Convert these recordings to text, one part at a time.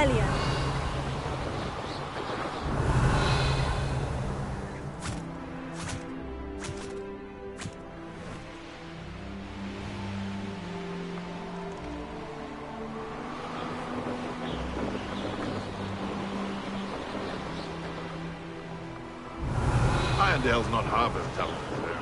Revelio. Irondale's not half as talented there.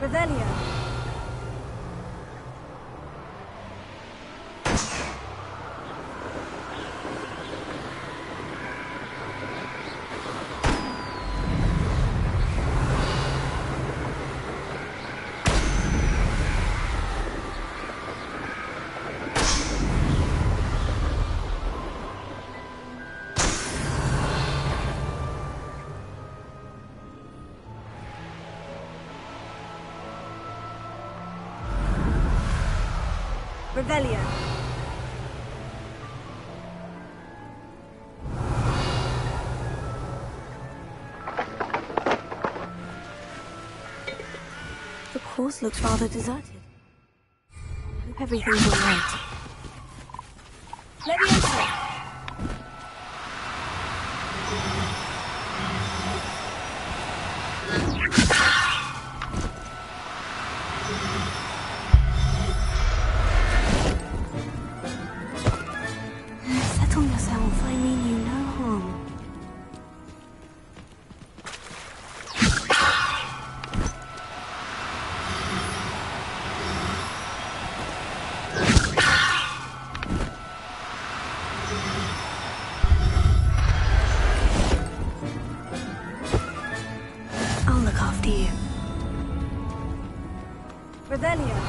Revelio. Revelio. The course looks rather deserted. Hope everything's all right. Leviosa! Settle yourself, I mean you no harm. I'll look after you. Revelio.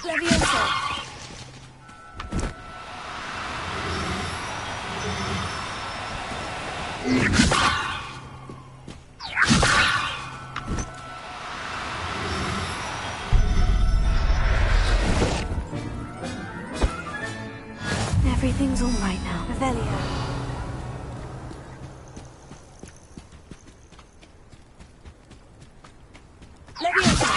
Leviosa. Everything's all right now. Revelio. Leviosa.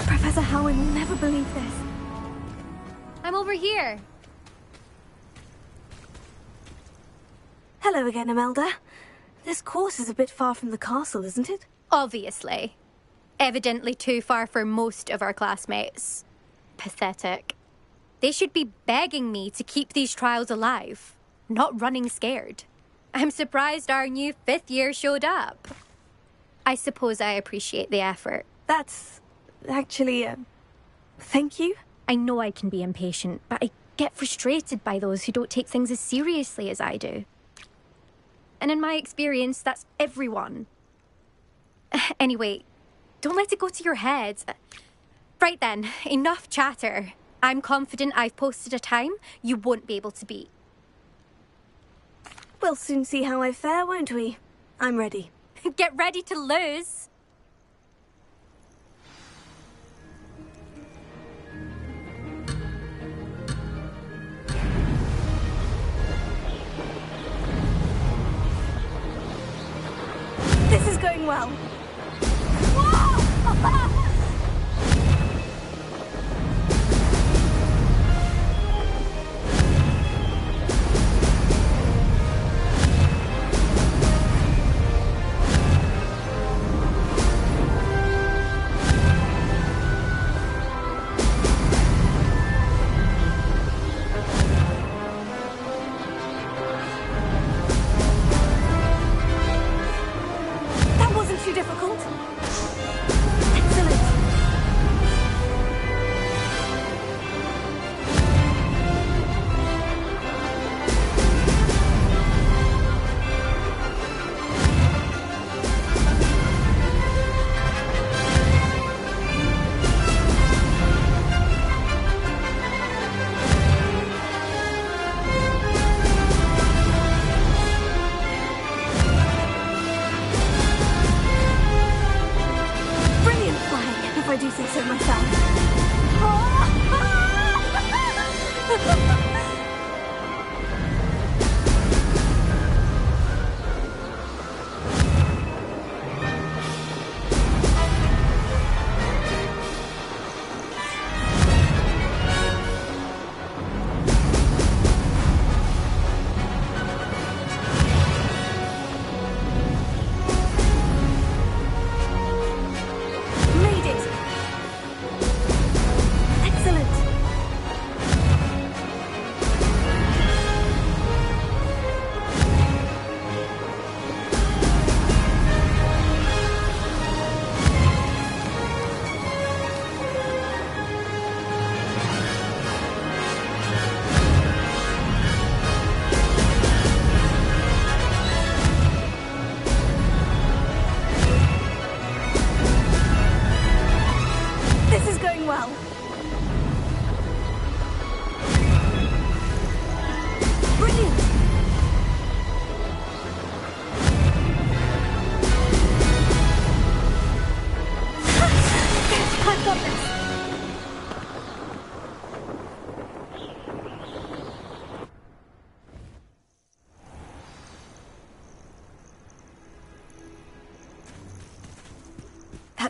Professor Howard will never believe this. I'm over here. Hello again, Imelda. This course is a bit far from the castle, isn't it? Obviously. Evidently too far for most of our classmates. Pathetic. They should be begging me to keep these trials alive, not running scared. I'm surprised our new 5th year showed up. I suppose I appreciate the effort. That's actually, thank you. I know I can be impatient, but I get frustrated by those who don't take things as seriously as I do. And in my experience, that's everyone. Anyway, don't let it go to your head. Right then, enough chatter. I'm confident I've posted a time you won't be able to beat. We'll soon see how I fare, won't we? I'm ready. Get ready to lose. This is going well.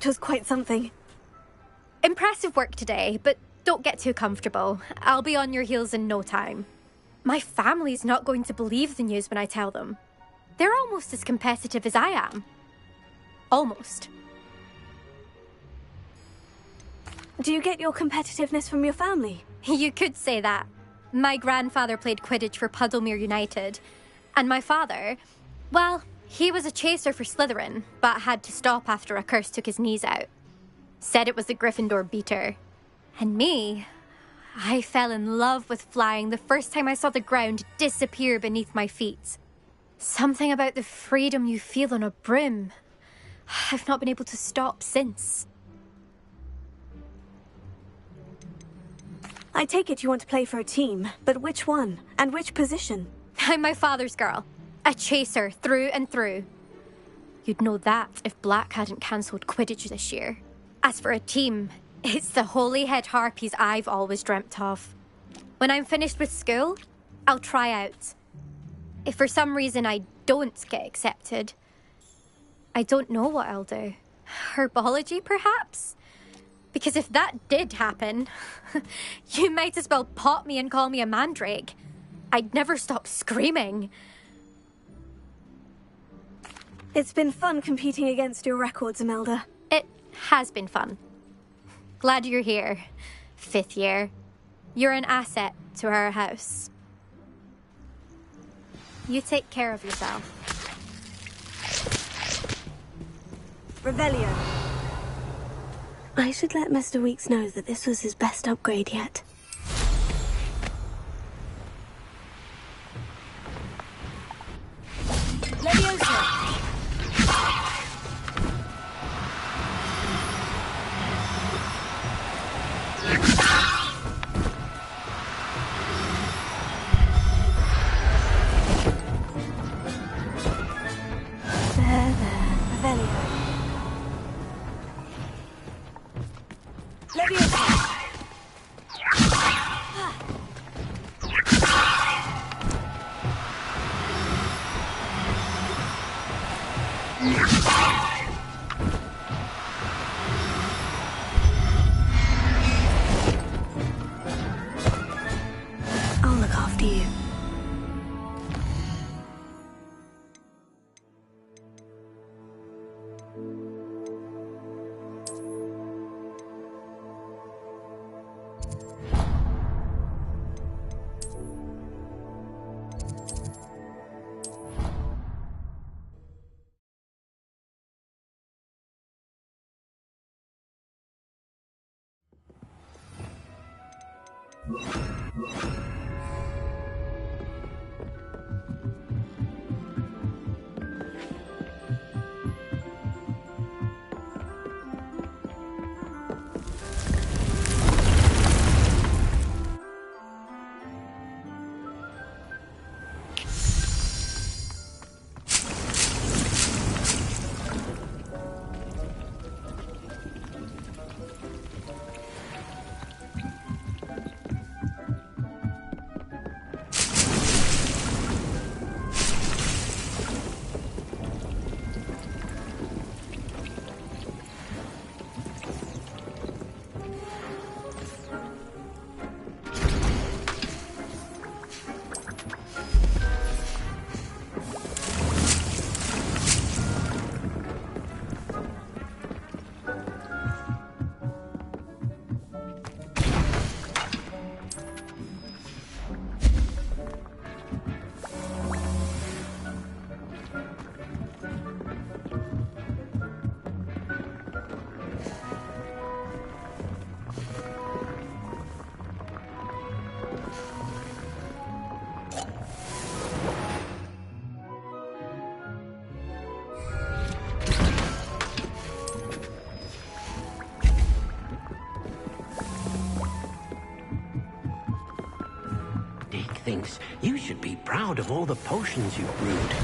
That was quite something. Impressive work today, but don't get too comfortable. I'll be on your heels in no time. My family's not going to believe the news when I tell them. They're almost as competitive as I am. Almost. Do you get your competitiveness from your family? You could say that. My grandfather played Quidditch for Puddlemere United. And my father, well, he was a chaser for Slytherin, but had to stop after a curse took his knees out. Said it was the Gryffindor beater. And me, I fell in love with flying the first time I saw the ground disappear beneath my feet. Something about the freedom you feel on a broom. I've not been able to stop since. I take it you want to play for a team, but which one? And which position? I'm my father's girl. A chaser through and through. You'd know that if Black hadn't cancelled Quidditch this year. As for a team, it's the Holyhead Harpies I've always dreamt of. When I'm finished with school, I'll try out. If for some reason I don't get accepted, I don't know what I'll do. Herbology, perhaps? Because if that did happen, you might as well pot me and call me a mandrake. I'd never stop screaming. It's been fun competing against your records, Imelda. It has been fun. Glad you're here, 5th year. You're an asset to our house. You take care of yourself. Revelio. I should let Mr. Weeks know that this was his best upgrade yet. Leviosa! There, Revelio. Leviosa! I'll look after you. Thinks you should be proud of all the potions you've brewed.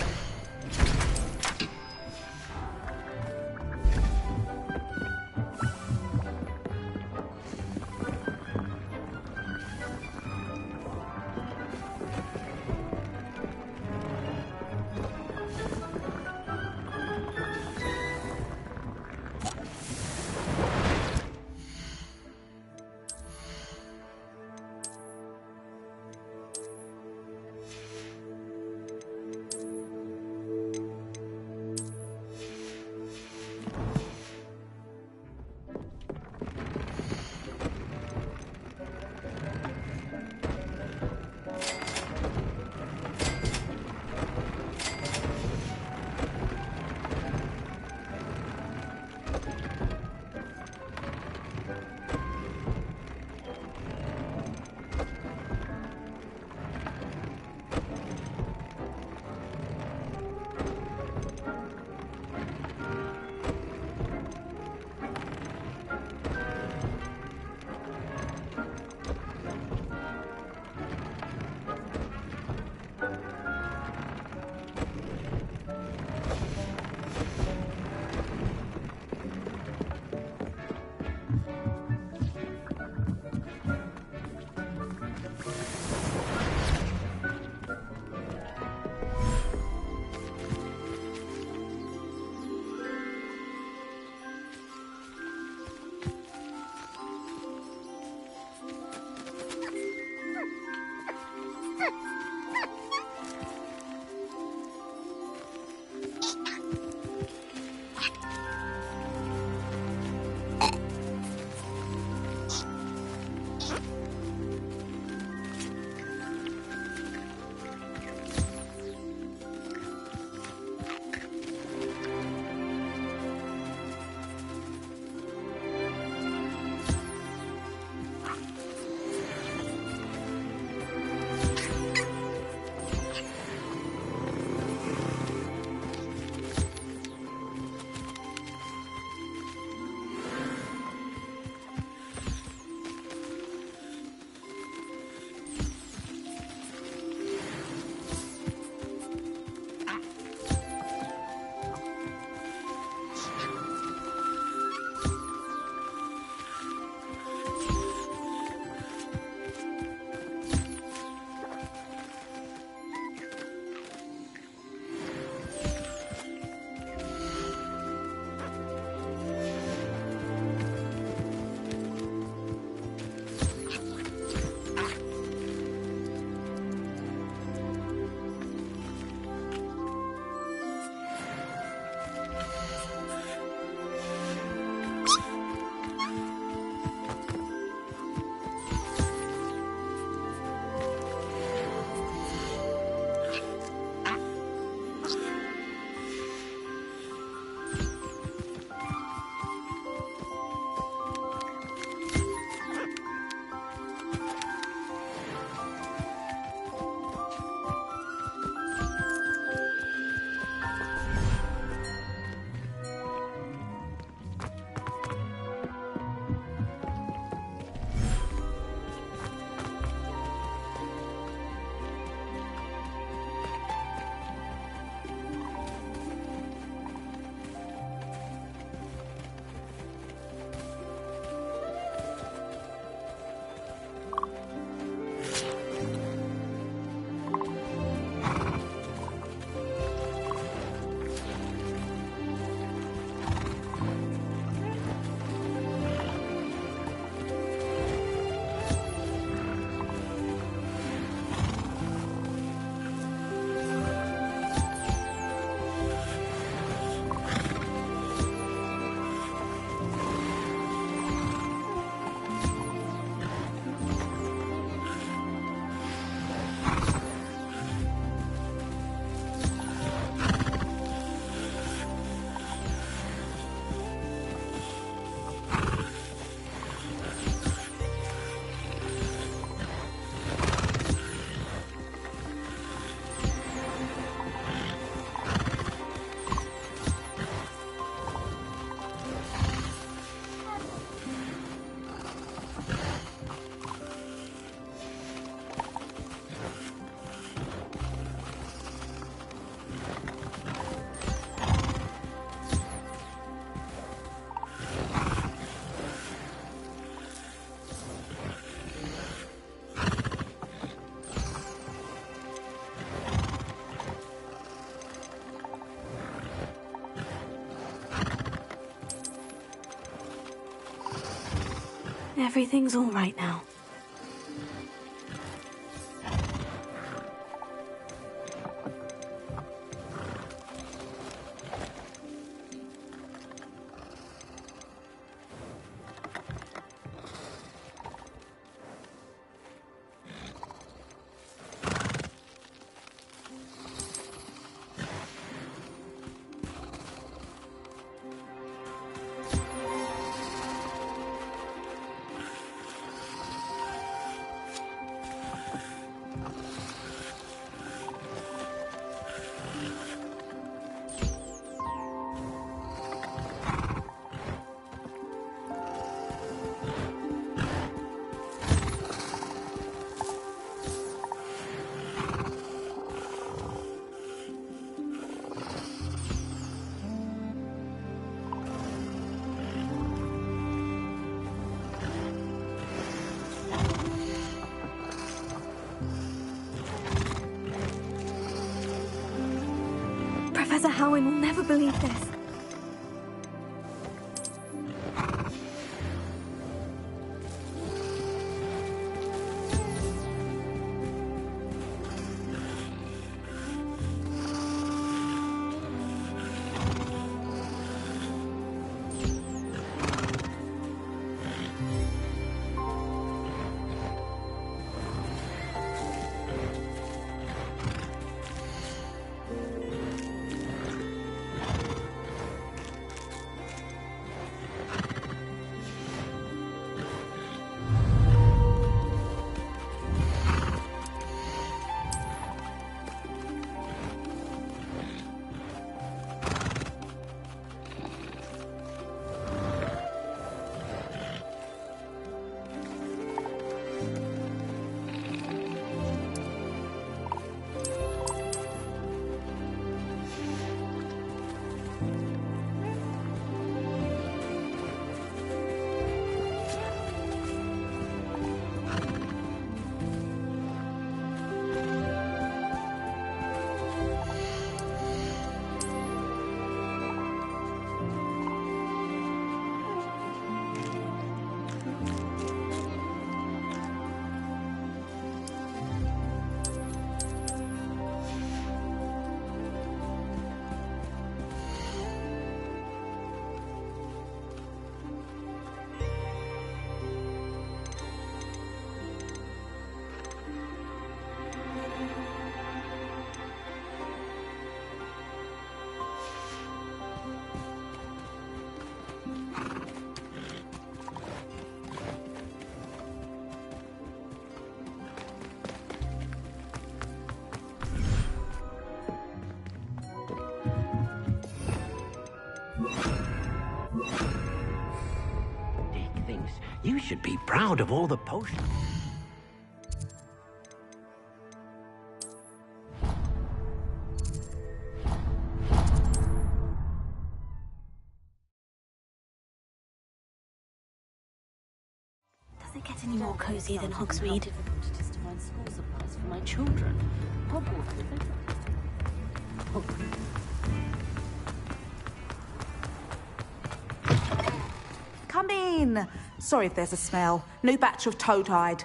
Everything's all right now. Professor Howin will never believe this. Dick thinks you should be proud of all the potions. Does it get any more cozy than Hogsmeade? Difficult it is to find school supplies for my children. Hogwarts Legacy. Come in. Sorry if there's a smell. New batch of toad hide.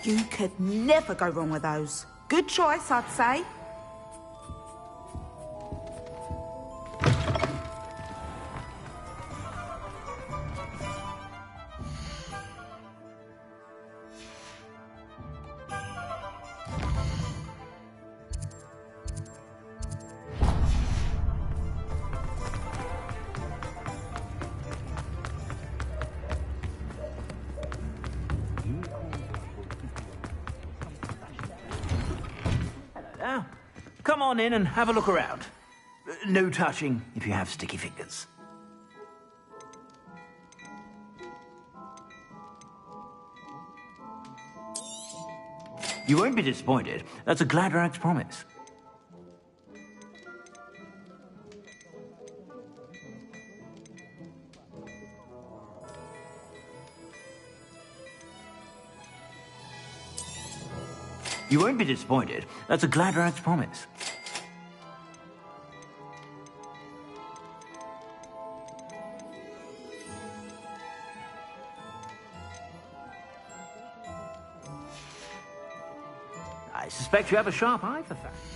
You could never go wrong with those. Good choice, I'd say. Hello there. come on in and have a look around. No touching if you have sticky fingers. You won't be disappointed. That's a Gladrag's promise. You won't be disappointed. That's a Gladrag's promise. I suspect you have a sharp eye for fashion.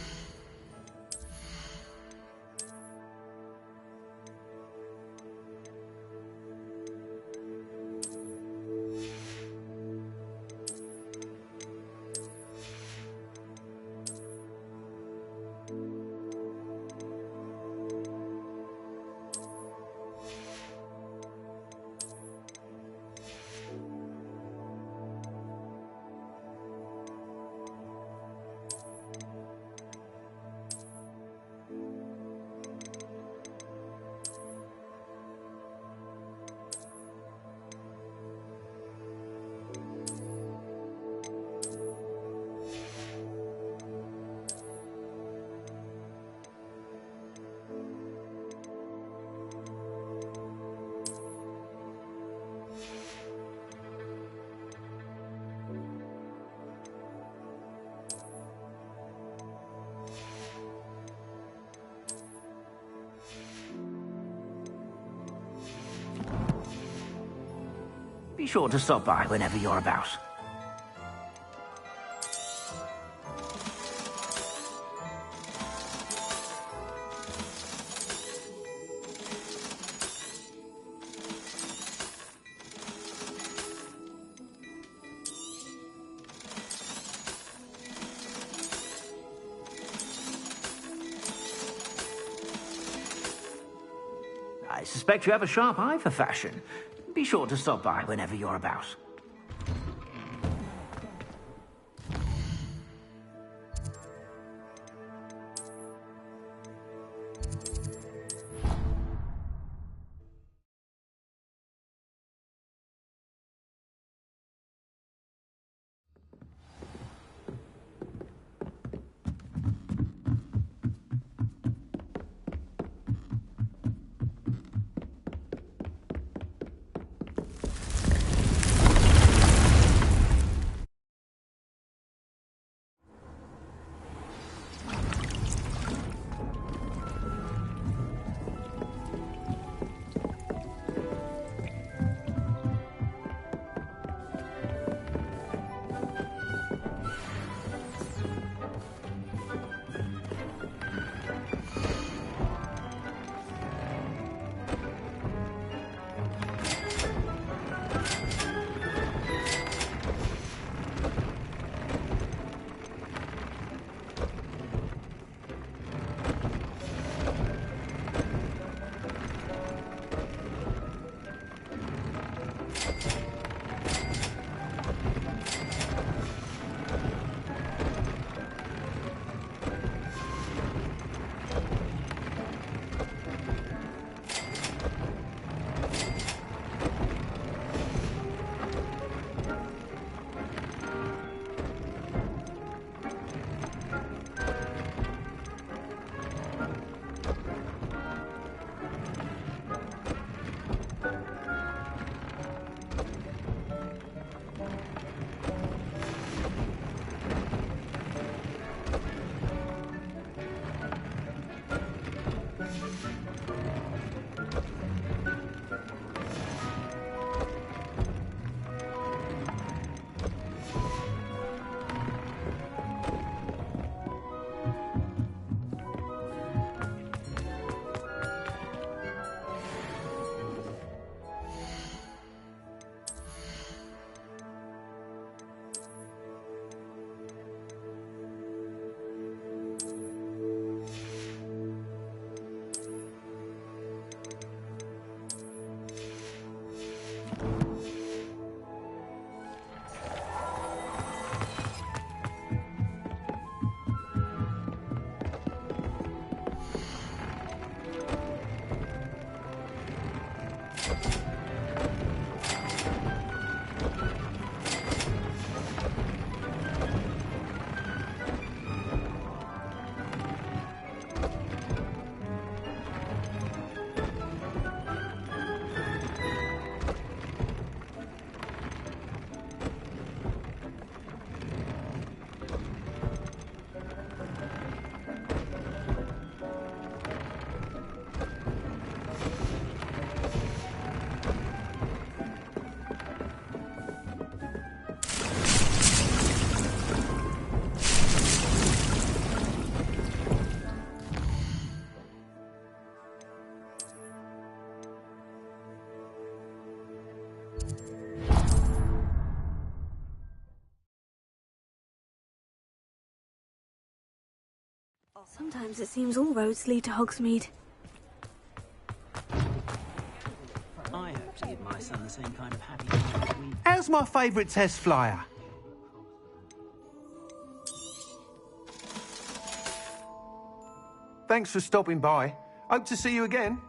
Be sure to stop by whenever you're about. I suspect you have a sharp eye for fashion. Be sure to stop by whenever you're about. Sometimes it seems all roads lead to Hogsmeade. I hope to give my son the same kind of happy time as we... How's my favourite test flyer? Thanks for stopping by. Hope to see you again.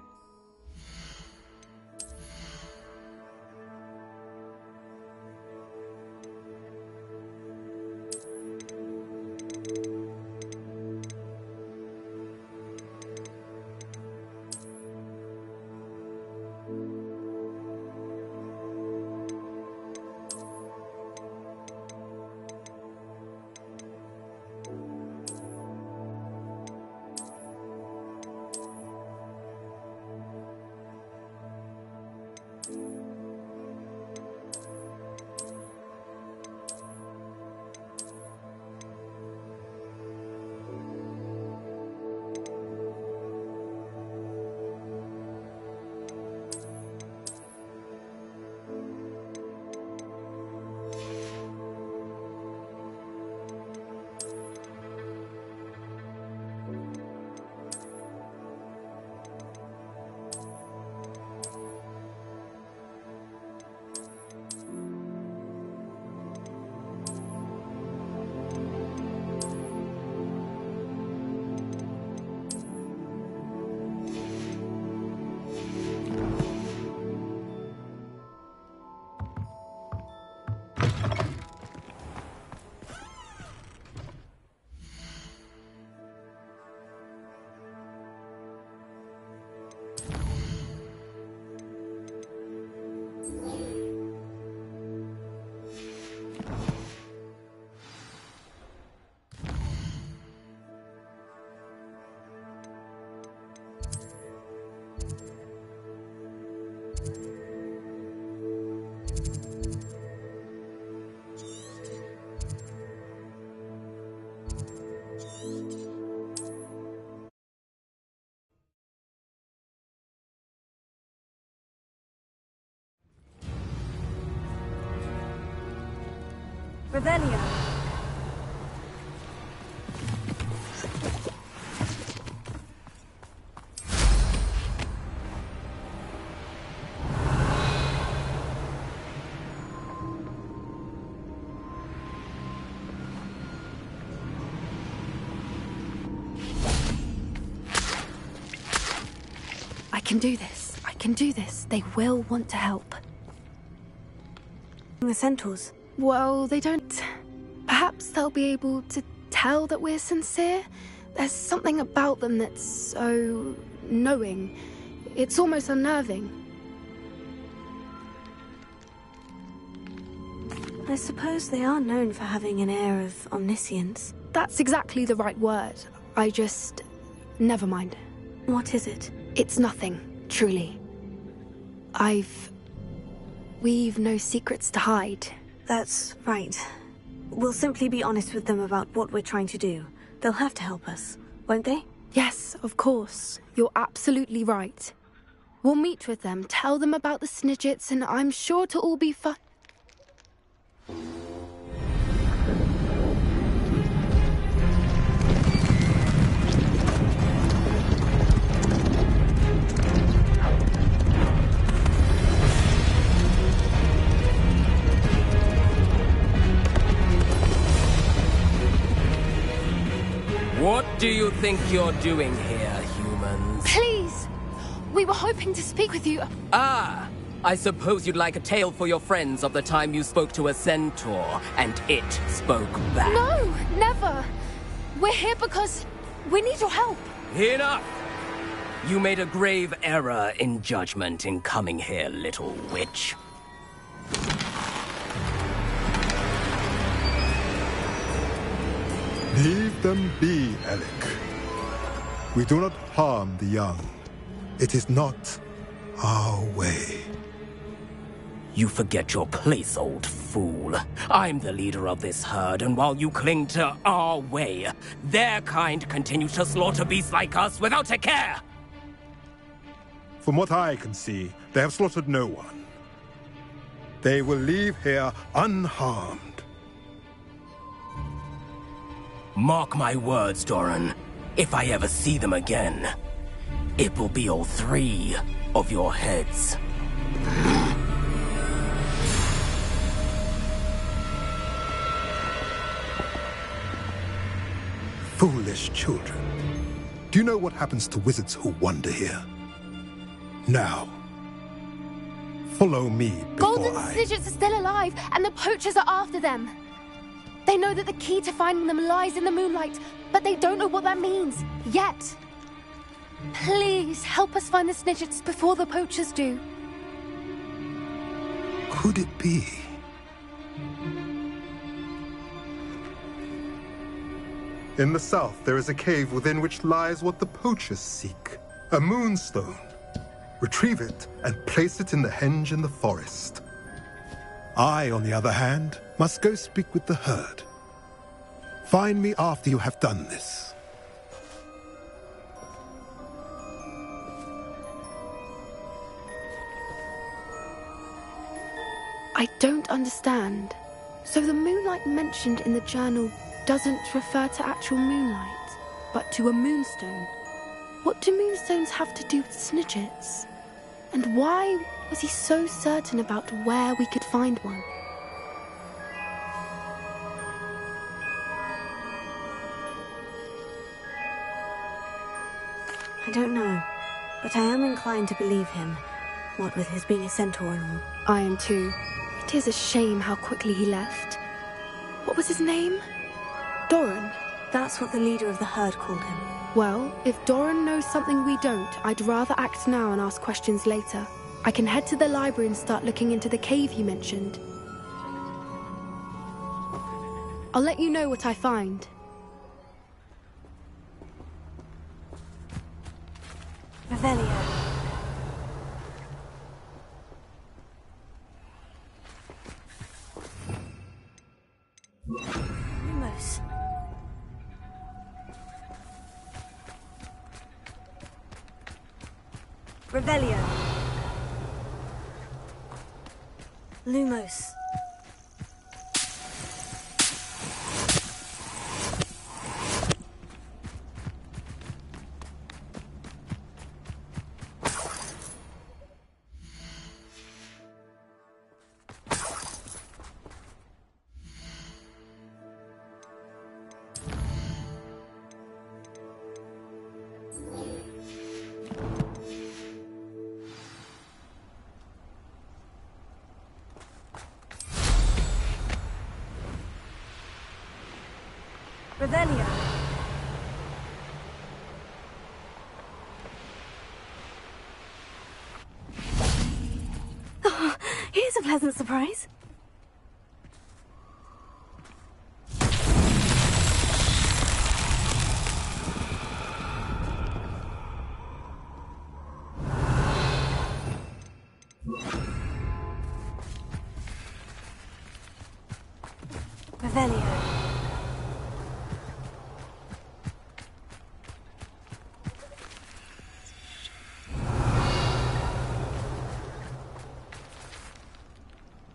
Revelio. I can do this. I can do this. They will want to help. The centaurs. Well, they don't. Perhaps they'll be able to tell that we're sincere. There's something about them that's so knowing. It's almost unnerving. I suppose they are known for having an air of omniscience. That's exactly the right word. I just... never mind. What is it? It's nothing, truly. We've no secrets to hide. That's right. We'll simply be honest with them about what we're trying to do. They'll have to help us, won't they? Yes, of course. You're absolutely right. We'll meet with them, tell them about the Snidgets, and I'm sure to all be fun. What do you think you're doing here, humans? Please! We were hoping to speak with you. Ah! I suppose you'd like a tale for your friends of the time you spoke to a centaur, and it spoke back. No, never! We're here because we need your help. Enough! You made a grave error in judgment in coming here, little witch. Leave them be, Alec. We do not harm the young. It is not our way. You forget your place, old fool. I'm the leader of this herd, and while you cling to our way, their kind continue to slaughter beasts like us without a care! From what I can see, they have slaughtered no one. They will leave here unharmed. Mark my words, Doran. If I ever see them again, it will be all 3 of your heads. Foolish children. Do you know what happens to wizards who wander here? Now, follow me before Golden Snidgets are still alive, and the poachers are after them. They know that the key to finding them lies in the moonlight, but they don't know what that means, yet. Please, help us find the Snidgets before the poachers do. Could it be? In the south, there is a cave within which lies what the poachers seek. A moonstone. Retrieve it and place it in the henge in the forest. I, on the other hand, must go speak with the herd. Find me after you have done this. I don't understand. So the moonlight mentioned in the journal doesn't refer to actual moonlight, but to a moonstone. What do moonstones have to do with Snidgets? And why was he so certain about where we could find one? I don't know, but I am inclined to believe him, what with his being a centaur and all. I am too. It is a shame how quickly he left. What was his name? Doran? That's what the leader of the herd called him. Well, if Doran knows something we don't, I'd rather act now and ask questions later. I can head to the library and start looking into the cave you mentioned. I'll let you know what I find. Revelio. Lumos. Revelio. Lumos. Revelio. Oh, here's a pleasant surprise. Revelio.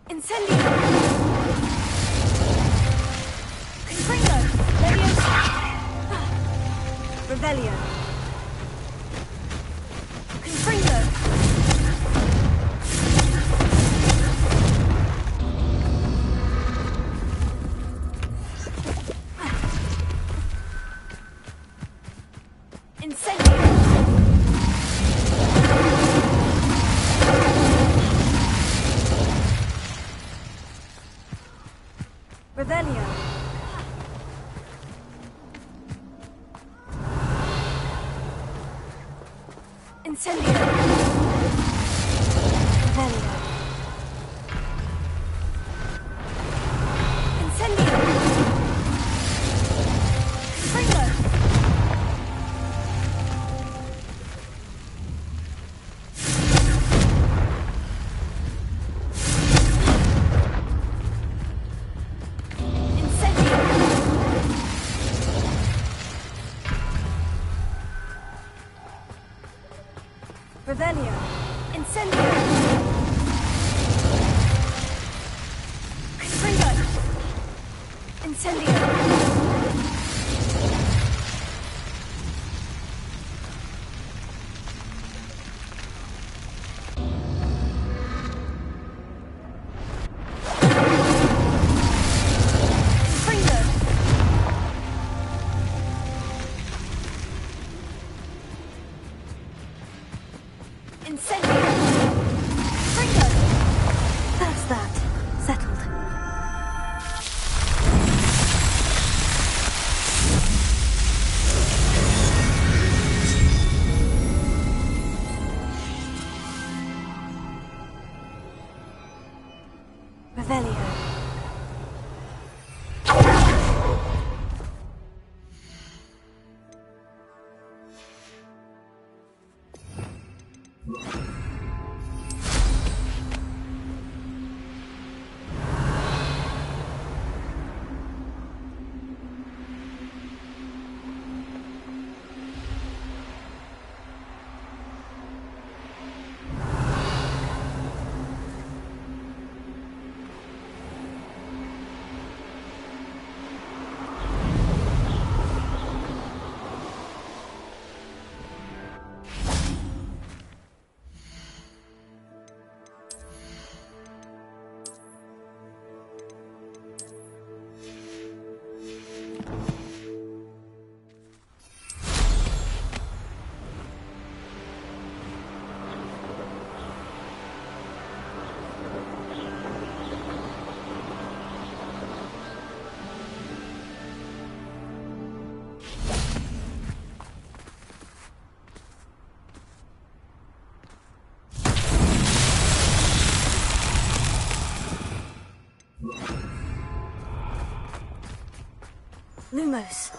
Incendio! Confringo! Leviosa! Revelio! Confringo! Incendio! Revelio. Incendio. Revelio. Incendio. Confringo. Revelio. Incendio. Confringo. Incendio. Incendio! Ringo! That's that. Settled. Revelio. Lumos.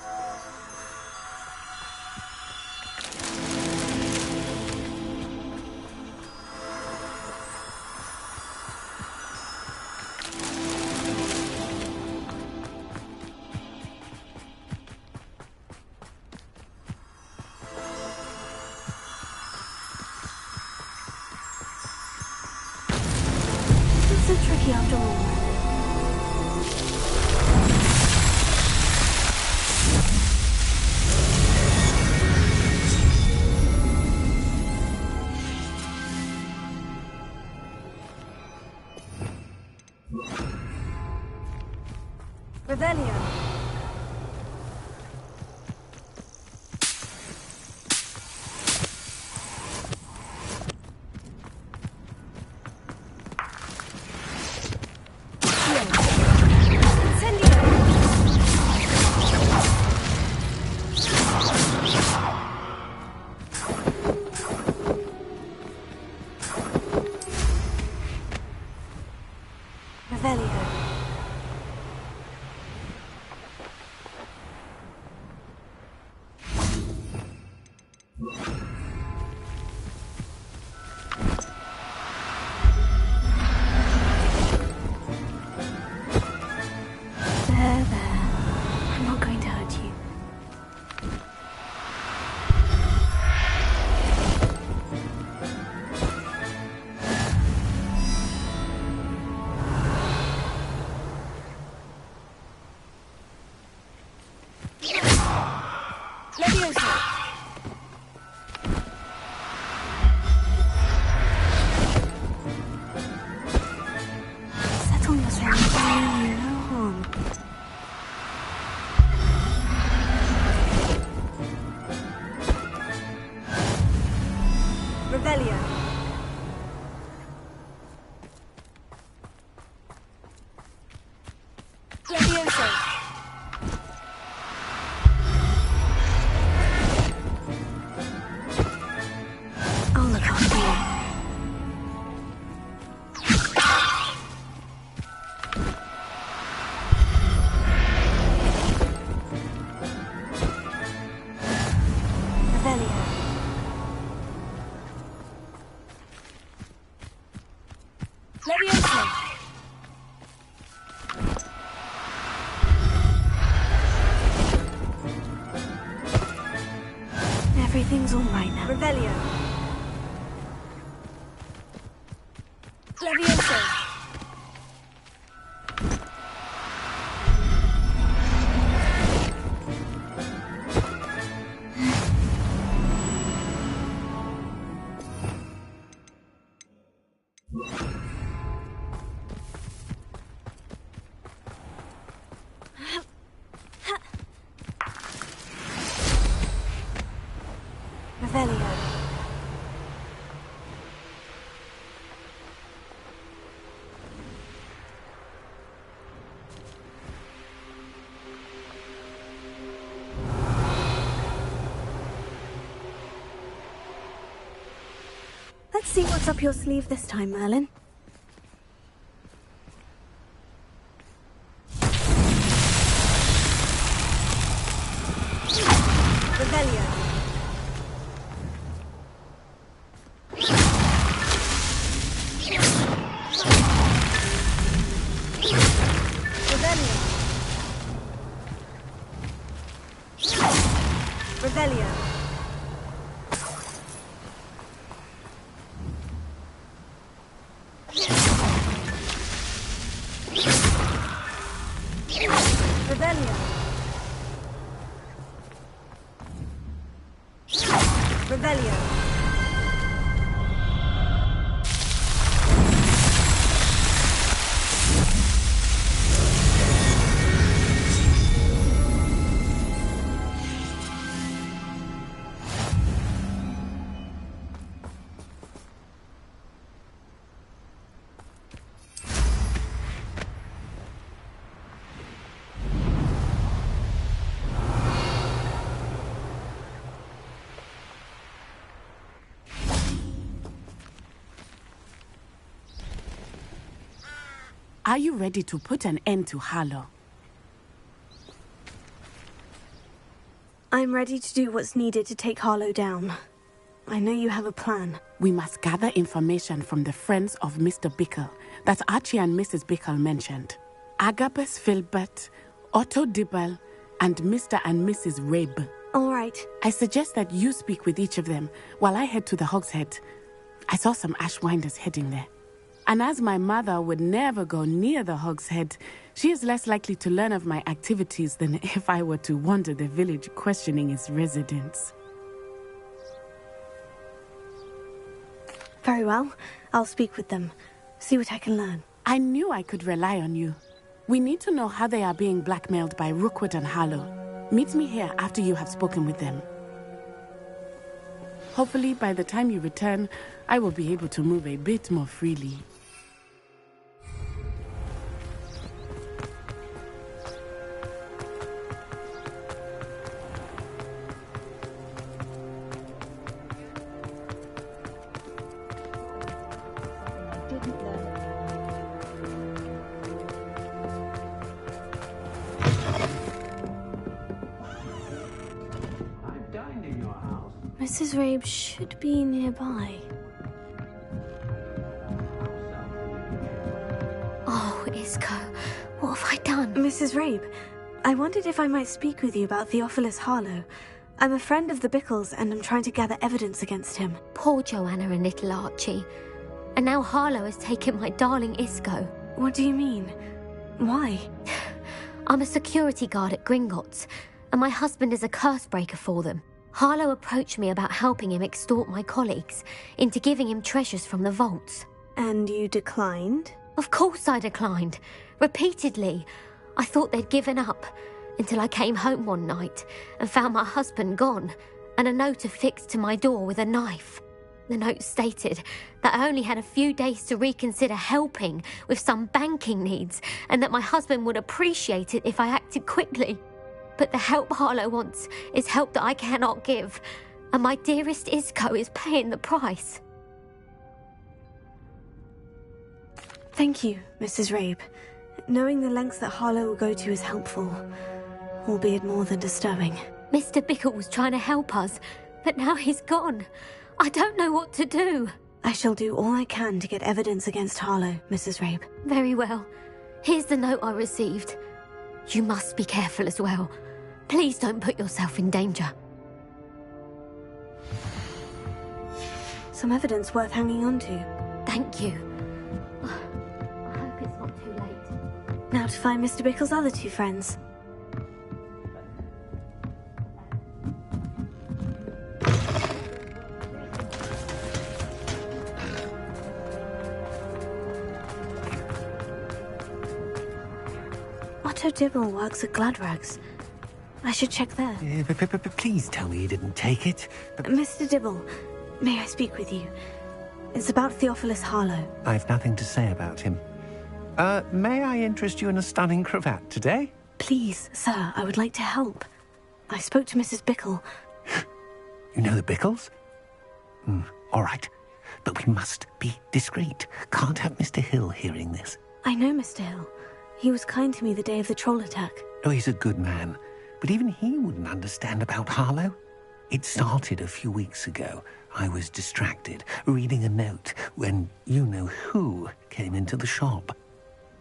It's so tricky after all. Revelio. Everything's all right now. Revelio. Levioso. Revelio. Let's see what's up your sleeve this time, Merlin. Revelio. Revelio. Revelio. Revelio. Revelio. Are you ready to put an end to Harlow? I'm ready to do what's needed to take Harlow down. I know you have a plan. We must gather information from the friends of Mr. Bickle that Archie and Mrs. Bickle mentioned. Agabus Filbert, Otto Dibble, and Mr. and Mrs. Rabe. All right. I suggest that you speak with each of them while I head to the Hogshead. I saw some Ashwinders heading there. And as my mother would never go near the Hogshead, she is less likely to learn of my activities than if I were to wander the village questioning its residents. Very well. I'll speak with them. See what I can learn. I knew I could rely on you. We need to know how they are being blackmailed by Rookwood and Harlow. Meet me here after you have spoken with them. Hopefully, by the time you return, I will be able to move a bit more freely. Mrs. Rabe should be nearby. Oh, Isco, what have I done? Mrs. Rabe, I wondered if I might speak with you about Theophilus Harlow. I'm a friend of the Bickles and I'm trying to gather evidence against him. Poor Joanna and little Archie. And now Harlow has taken my darling Isco. What do you mean? Why? I'm a security guard at Gringotts, and my husband is a curse breaker for them. Harlow approached me about helping him extort my colleagues into giving him treasures from the vaults. And you declined? Of course I declined. Repeatedly. I thought they'd given up, until I came home one night and found my husband gone, and a note affixed to my door with a knife. The note stated that I only had a few days to reconsider helping with some banking needs, and that my husband would appreciate it if I acted quickly. But the help Harlow wants is help that I cannot give, and my dearest Isco is paying the price. Thank you, Mrs. Rabe. Knowing the lengths that Harlow will go to is helpful, albeit more than disturbing. Mr. Bickle was trying to help us, but now he's gone. I don't know what to do. I shall do all I can to get evidence against Harlow, Mrs. Rabe. Very well. Here's the note I received. You must be careful as well. Please don't put yourself in danger. Some evidence worth hanging on to. Thank you. I hope it's not too late. Now to find Mr. Bickle's other two friends. Otto Dibble works at Gladrags. I should check there. But please tell me you didn't take it. Mr. Dibble, may I speak with you? It's about Theophilus Harlow. I've nothing to say about him. May I interest you in a stunning cravat today? Please, sir, I would like to help. I spoke to Mrs. Bickle. You know the Bickles? All right. but we must be discreet. Can't have Mr. Hill hearing this. I know Mr. Hill. He was kind to me the day of the troll attack. Oh, he's a good man. But even he wouldn't understand about Harlow. It started a few weeks ago. I was distracted, reading a note, when you-know-who came into the shop.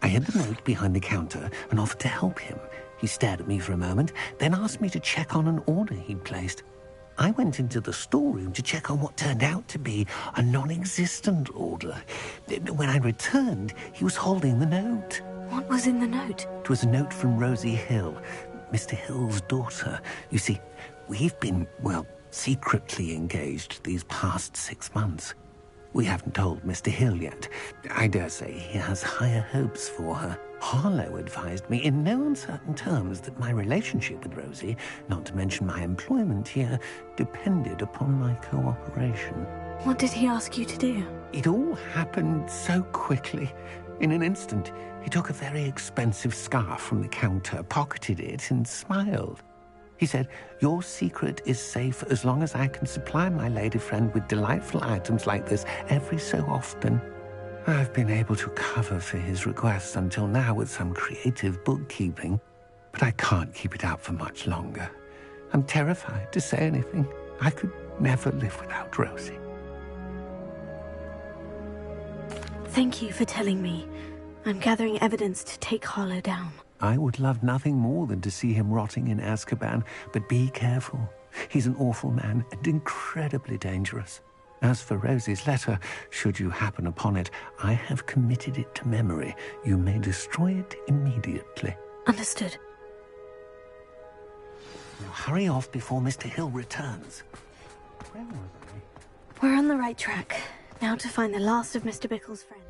I hid the note behind the counter and offered to help him. He stared at me for a moment, then asked me to check on an order he'd placed. I went into the storeroom to check on what turned out to be a non-existent order. When I returned, he was holding the note. What was in the note? It was a note from Rosie Hill, Mr. Hill's daughter. You see, we've been, well, secretly engaged these past 6 months. We haven't told Mr. Hill yet. I dare say he has higher hopes for her. Harlow advised me in no uncertain terms that my relationship with Rosie, not to mention my employment here, depended upon my cooperation. What did he ask you to do? It all happened so quickly. In an instant, he took a very expensive scarf from the counter, pocketed it, and smiled. He said, "Your secret is safe as long as I can supply my lady friend with delightful items like this every so often." I've been able to cover for his request until now with some creative bookkeeping, but I can't keep it out for much longer. I'm terrified to say anything. I could never live without Rosie. Thank you for telling me. I'm gathering evidence to take Harlow down. I would love nothing more than to see him rotting in Azkaban, but be careful. He's an awful man and incredibly dangerous. As for Rosie's letter, should you happen upon it, I have committed it to memory. You may destroy it immediately. Understood. Now hurry off before Mr. Hill returns. Where was I? We're on the right track. Now to find the last of Mr. Bickle's friends.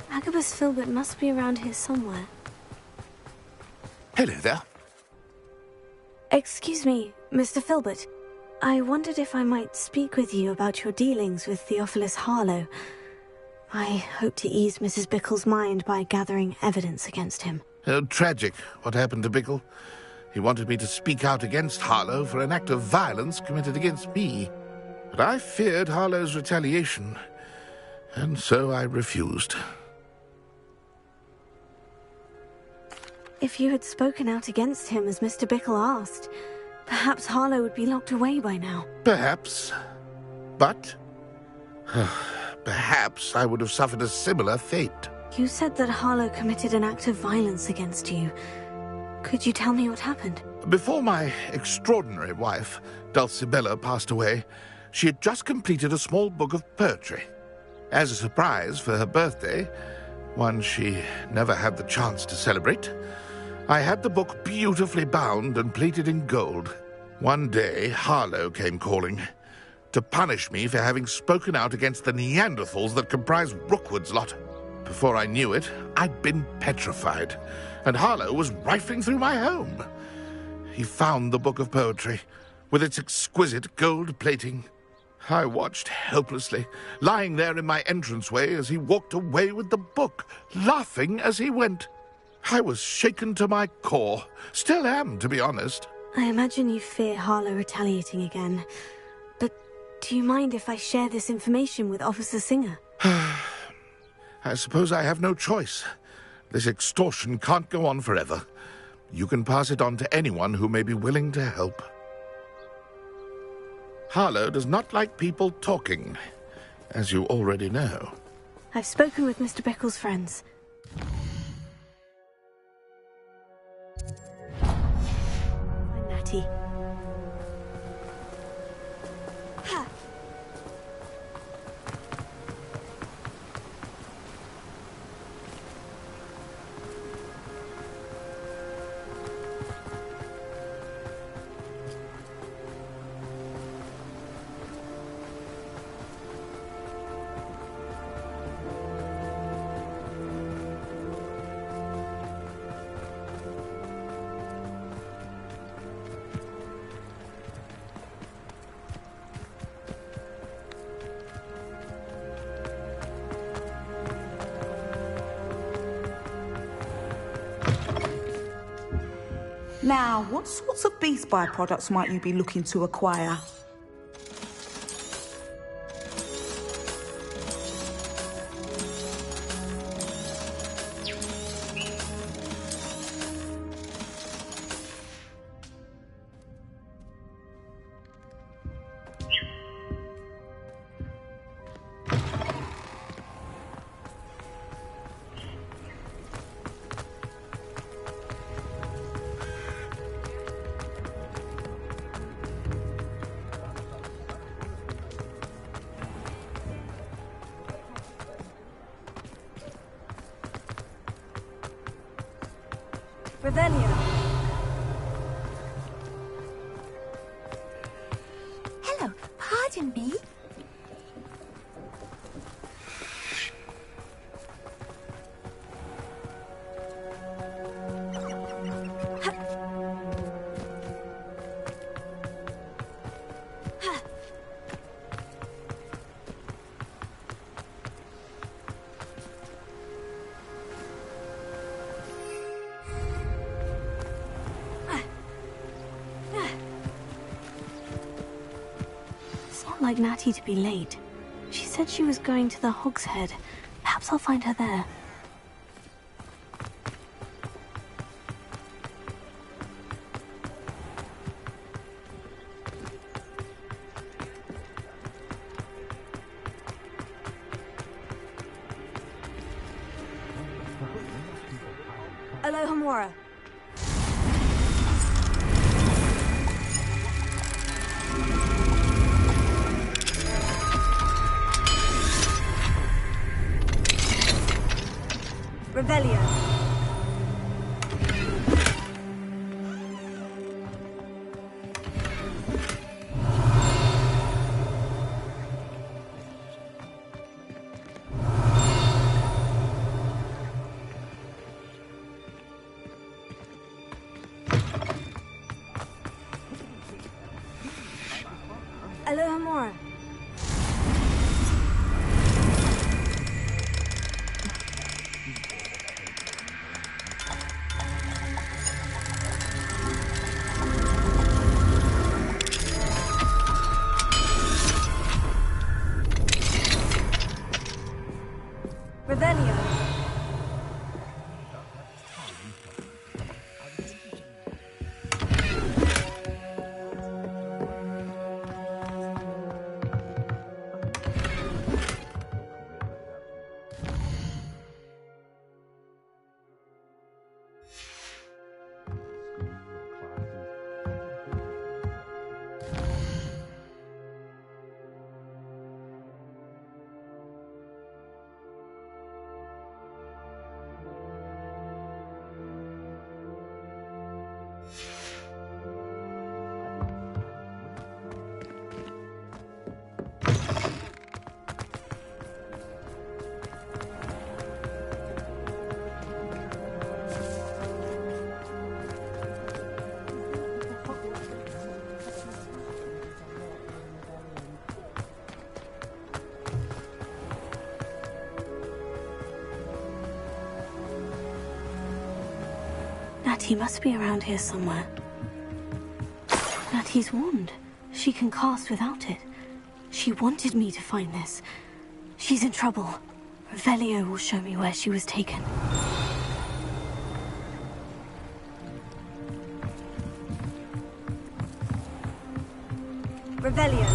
Agabus Filbert must be around here somewhere. Hello there. Excuse me, Mr. Filbert. I wondered if I might speak with you about your dealings with Theophilus Harlow. I hope to ease Mrs. Bickle's mind by gathering evidence against him. Oh, tragic, what happened to Bickle. He wanted me to speak out against Harlow for an act of violence committed against me. But I feared Harlow's retaliation, and so I refused. If you had spoken out against him as Mr. Bickle asked, perhaps Harlow would be locked away by now. Perhaps. But perhaps I would have suffered a similar fate. You said that Harlow committed an act of violence against you. Could you tell me what happened? Before my extraordinary wife, Dulcibella, passed away, she had just completed a small book of poetry. As a surprise for her birthday, one she never had the chance to celebrate, I had the book beautifully bound and plated in gold. One day, Harlow came calling to punish me for having spoken out against the Neanderthals that comprise Rookwood's lot. Before I knew it, I'd been petrified, and Harlow was rifling through my home. He found the book of poetry, with its exquisite gold plating. I watched helplessly, lying there in my entranceway as he walked away with the book, laughing as he went. I was shaken to my core. Still am, to be honest. I imagine you fear Harlow retaliating again. But do you mind if I share this information with Officer Singer? I suppose I have no choice. This extortion can't go on forever. You can pass it on to anyone who may be willing to help. Harlow does not like people talking, as you already know. I've spoken with Mr. Bickle's friends. I'm Natty. Now, what sorts of beast byproducts might you be looking to acquire? Revelio. Hello, pardon me. Like Natty to be late. She said she was going to the Hog's Head. Perhaps I'll find her there. Alohomora. Revelio. Revelio. Natty must be around here somewhere. Natty's wand. She can cast without it. She wanted me to find this. She's in trouble. Revelio will show me where she was taken. Revelio.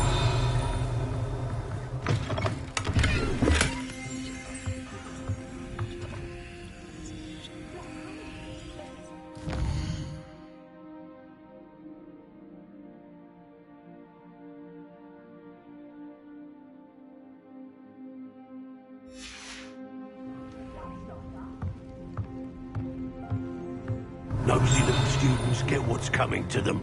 Nosy little students get what's coming to them.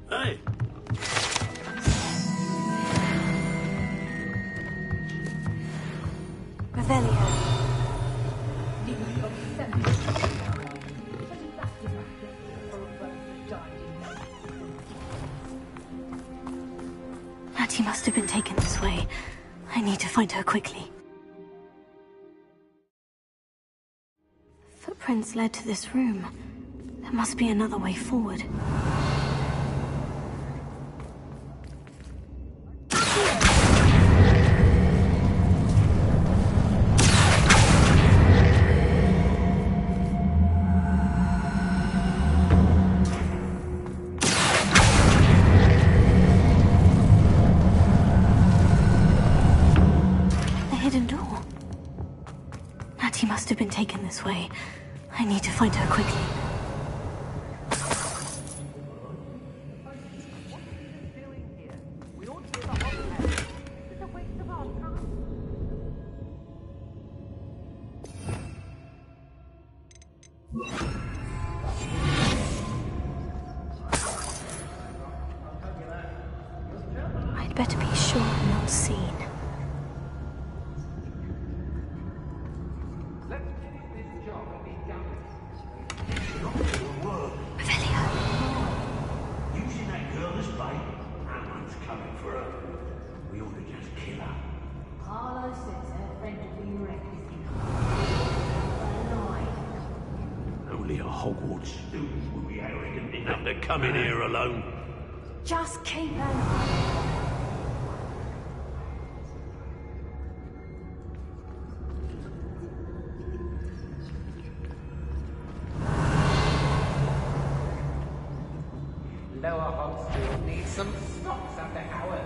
Hey! Revelio. Natty must have been taken this way. I need to find her quickly. Footprints led to this room. There must be another way forward. Natty must have been taken this way. I need to find her quickly. I'd better be sure I'm not seen. Only a Hogwarts student would be arrogant enough to come in here alone. Just keep an eye. Lower Hogsfield needs some stops under our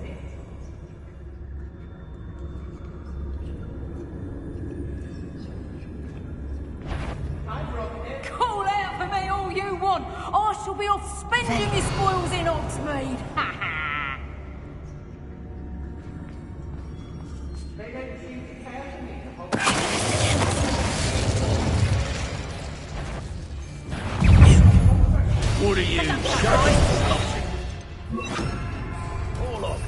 visit. Call out for me all you want. I shall be off spending my spoils in Hogsmeade. Ha ha! They don't seem to care for me. What are you shouting? All of it.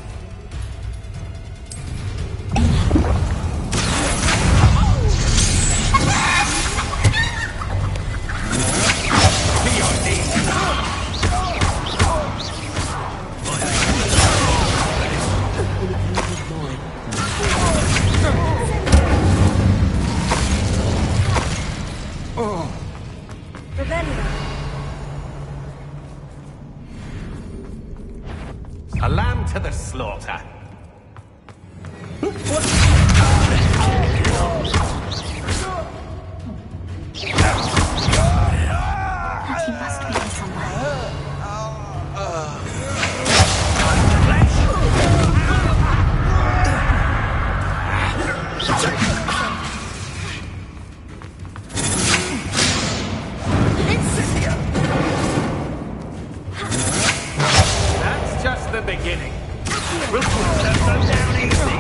to the slaughter. He must be here somewhere. That's just the beginning. We'll put them down easy.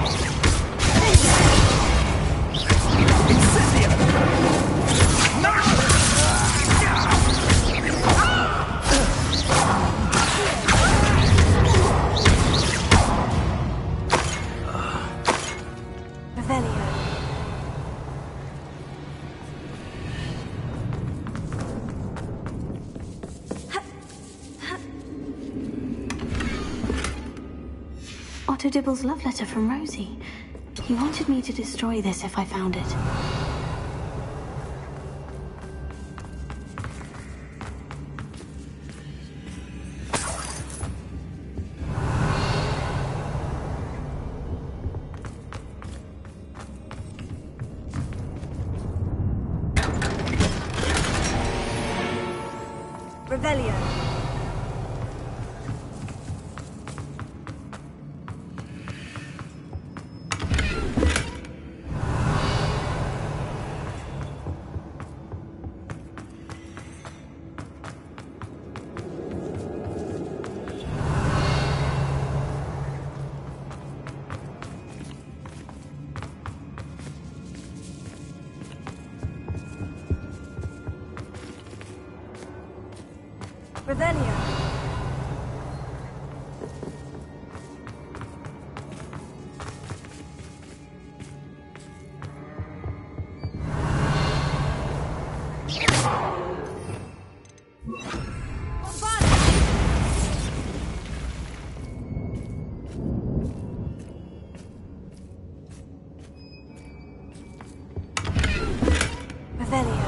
Otto Dibble's love letter from Rosie. He wanted me to destroy this if I found it. Revelio. Revelio. Revelio.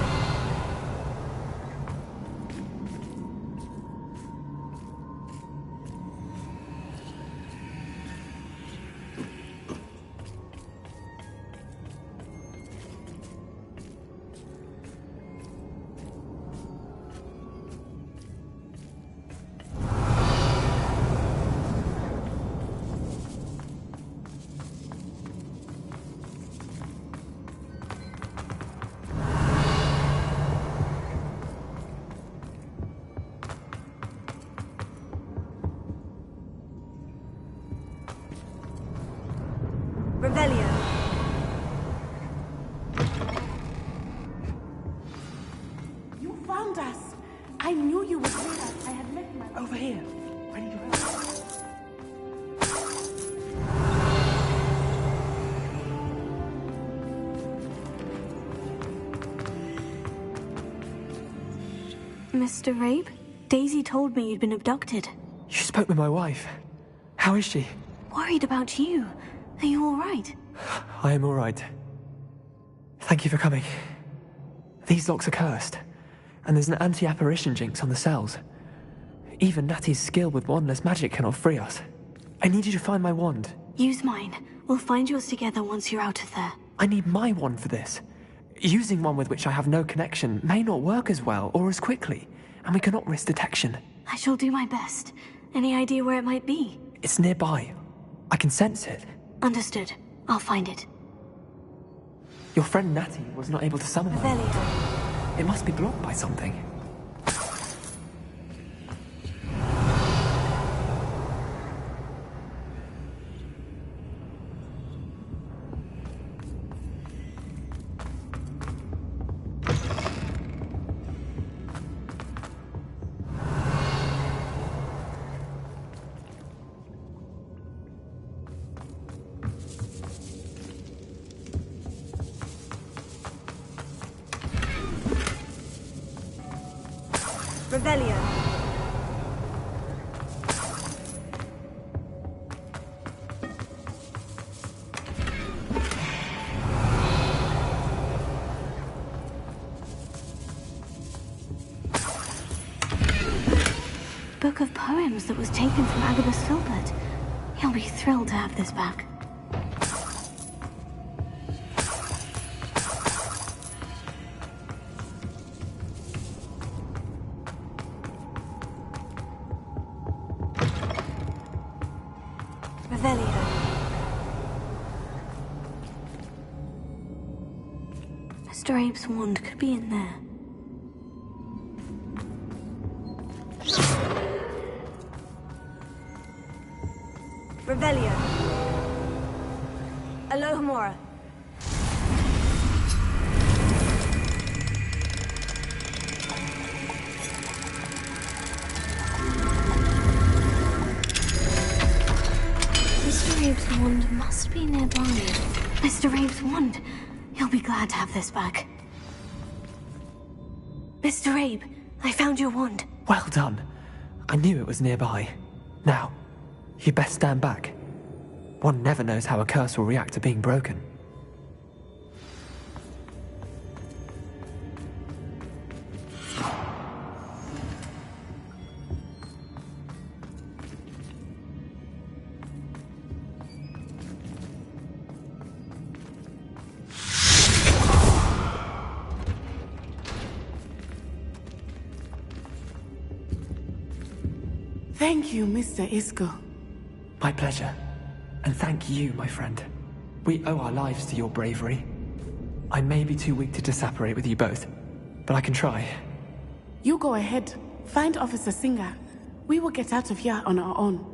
Revelio. You found us. I knew you would hear us. I had left my... Over here. I need your help. Mr. Rabe, Daisy told me you'd been abducted. You spoke with my wife. How is she? Worried about you. Are you all right? I am all right. Thank you for coming. These locks are cursed, and there's an anti-apparition jinx on the cells. Even Natty's skill with wandless magic cannot free us. I need you to find my wand. Use mine. We'll find yours together once you're out of there. I need my wand for this. Using one with which I have no connection may not work as well or as quickly, and we cannot risk detection. I shall do my best. Any idea where it might be? It's nearby. I can sense it. Understood. I'll find it. Your friend Natty was not able to summon her. Revelio. It must be blocked by something. Revelio. Book of poems that was taken from Agabus Filbert. He'll be thrilled to have this back. Revelio. Mr. Abe's wand could be in there. Revelio. Alohomora. Mr. Abe's wand must be nearby. Mr. Abe's wand. He'll be glad to have this back. Mr. Abe, I found your wand. Well done. I knew it was nearby. Now, you best stand back. One never knows how a curse will react to being broken. Thank you, Mr. Isco. My pleasure. And thank you, my friend. We owe our lives to your bravery. I may be too weak to disapparate with you both, but I can try. You go ahead. Find Officer Singer. We will get out of here on our own.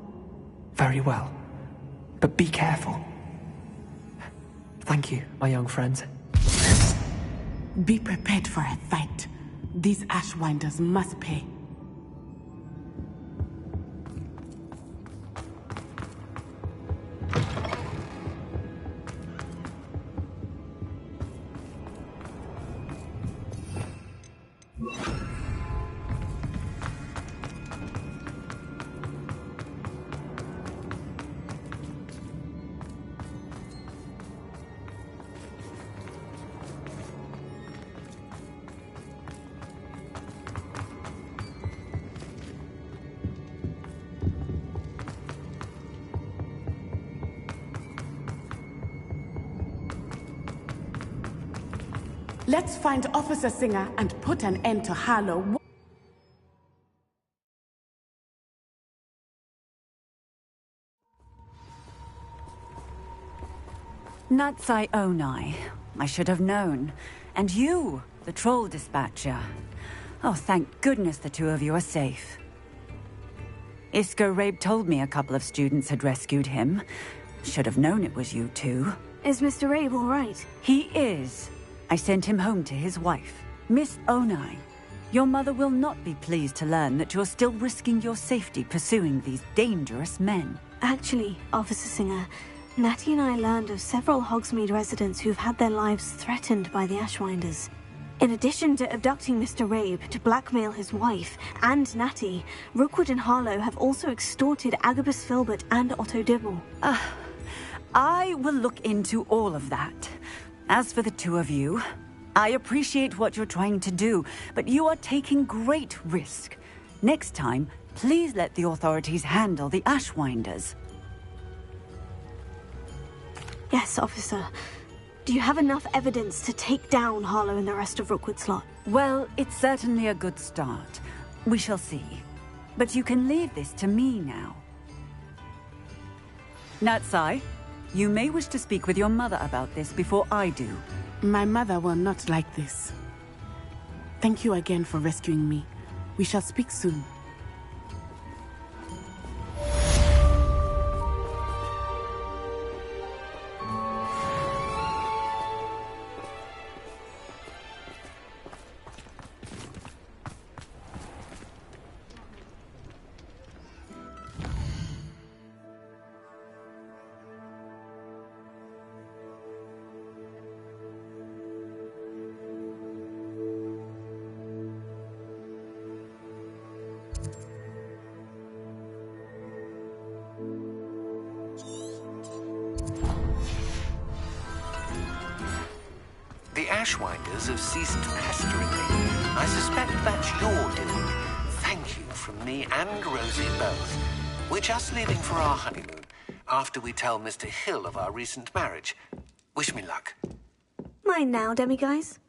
Very well. But be careful. Thank you, my young friends. Be prepared for a fight. These Ashwinders must pay. Let's find Officer Singer and put an end to Harlow. Natsai Onai. I should have known. And you, the troll dispatcher. Oh, thank goodness the two of you are safe. Isco Rabe told me a couple of students had rescued him. Should have known it was you two. Is Mr. Rabe all right? He is. I sent him home to his wife. Miss Onai, your mother will not be pleased to learn that you're still risking your safety pursuing these dangerous men. Actually, Officer Singer, Natty and I learned of several Hogsmeade residents who've had their lives threatened by the Ashwinders. In addition to abducting Mr. Rabe to blackmail his wife and Natty, Rookwood and Harlow have also extorted Agabus Filbert and Otto Dibble. I will look into all of that. As for the two of you, I appreciate what you're trying to do, but you are taking great risk. Next time, please let the authorities handle the Ashwinders. Yes, officer. Do you have enough evidence to take down Harlow and the rest of Rookwood's lot? Well, it's certainly a good start. We shall see. But you can leave this to me now. Natsai, you may wish to speak with your mother about this before I do. My mother will not like this. Thank you again for rescuing me. We shall speak soon. The Ashwinders have ceased pestering me. I suspect that's your doing. Thank you from me and Rosie both. We're just leaving for our honeymoon, after we tell Mr. Hill of our recent marriage. Wish me luck. Mine now, demiguise.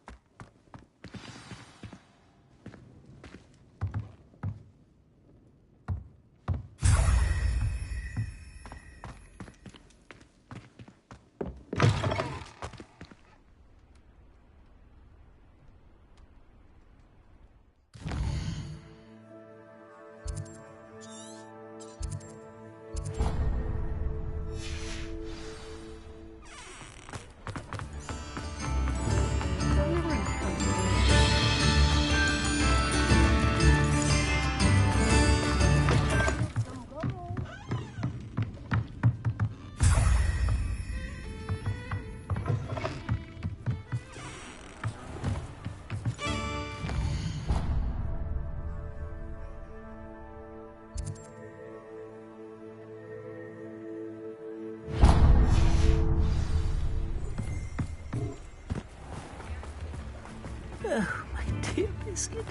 Oh, my dear Biscuit.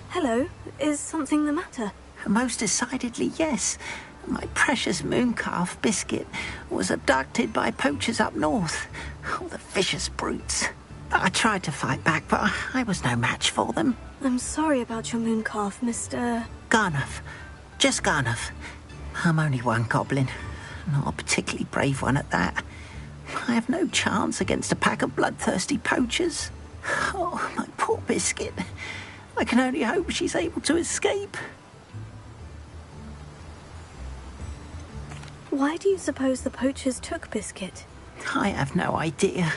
Hello, is something the matter? Most decidedly, yes. My precious mooncalf, Biscuit, was abducted by poachers up north. Oh, the vicious brutes. I tried to fight back, but I was no match for them. I'm sorry about your mooncalf, Mr. Garnuff. Just Garnuff. I'm only one goblin. Not a particularly brave one at that. I have no chance against a pack of bloodthirsty poachers. Oh, my poor Biscuit. I can only hope she's able to escape. Why do you suppose the poachers took Biscuit? I have no idea.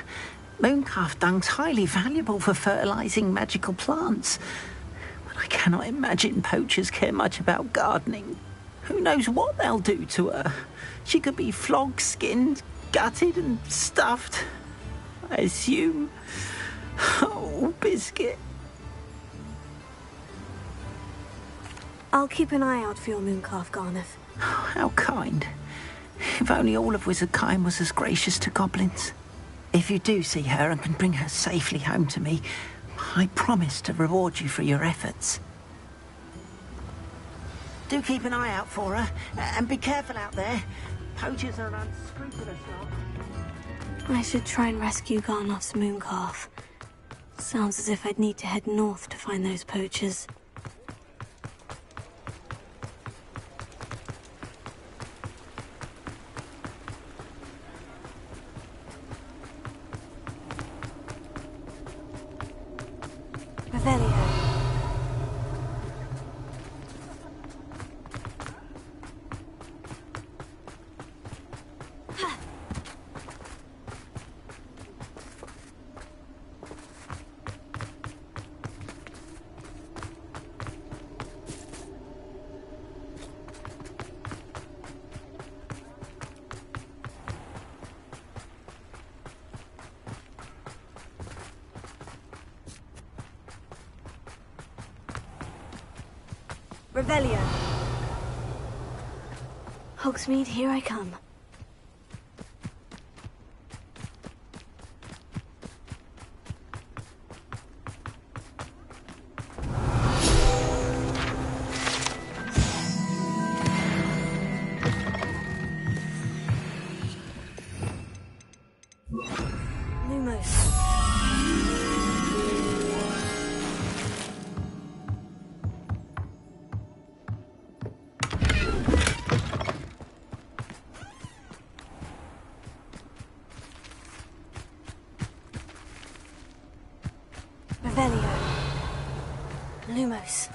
Mooncalf dung's highly valuable for fertilizing magical plants. But I cannot imagine poachers care much about gardening. Who knows what they'll do to her? She could be flogged, skinned, gutted and stuffed, I assume. Oh, Biscuit. I'll keep an eye out for your mooncalf, Garnuff. Oh, how kind. If only all of Wizardkind was as gracious to goblins. If you do see her and can bring her safely home to me, I promise to reward you for your efforts. Do keep an eye out for her, and be careful out there. Poachers are an unscrupulous lot. I should try and rescue Garnoff's mooncalf. Sounds as if I'd need to head north to find those poachers. Revelio. Revelio. Hogsmeade, here I come. Lumos. Revelio. Lumos.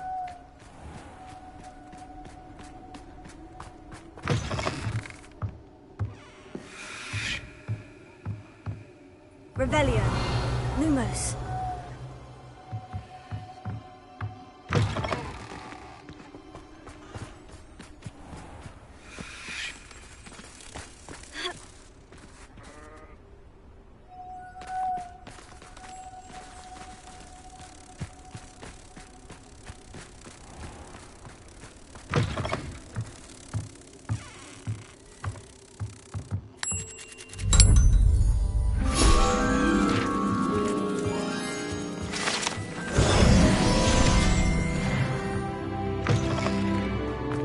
Revelio. Lumos.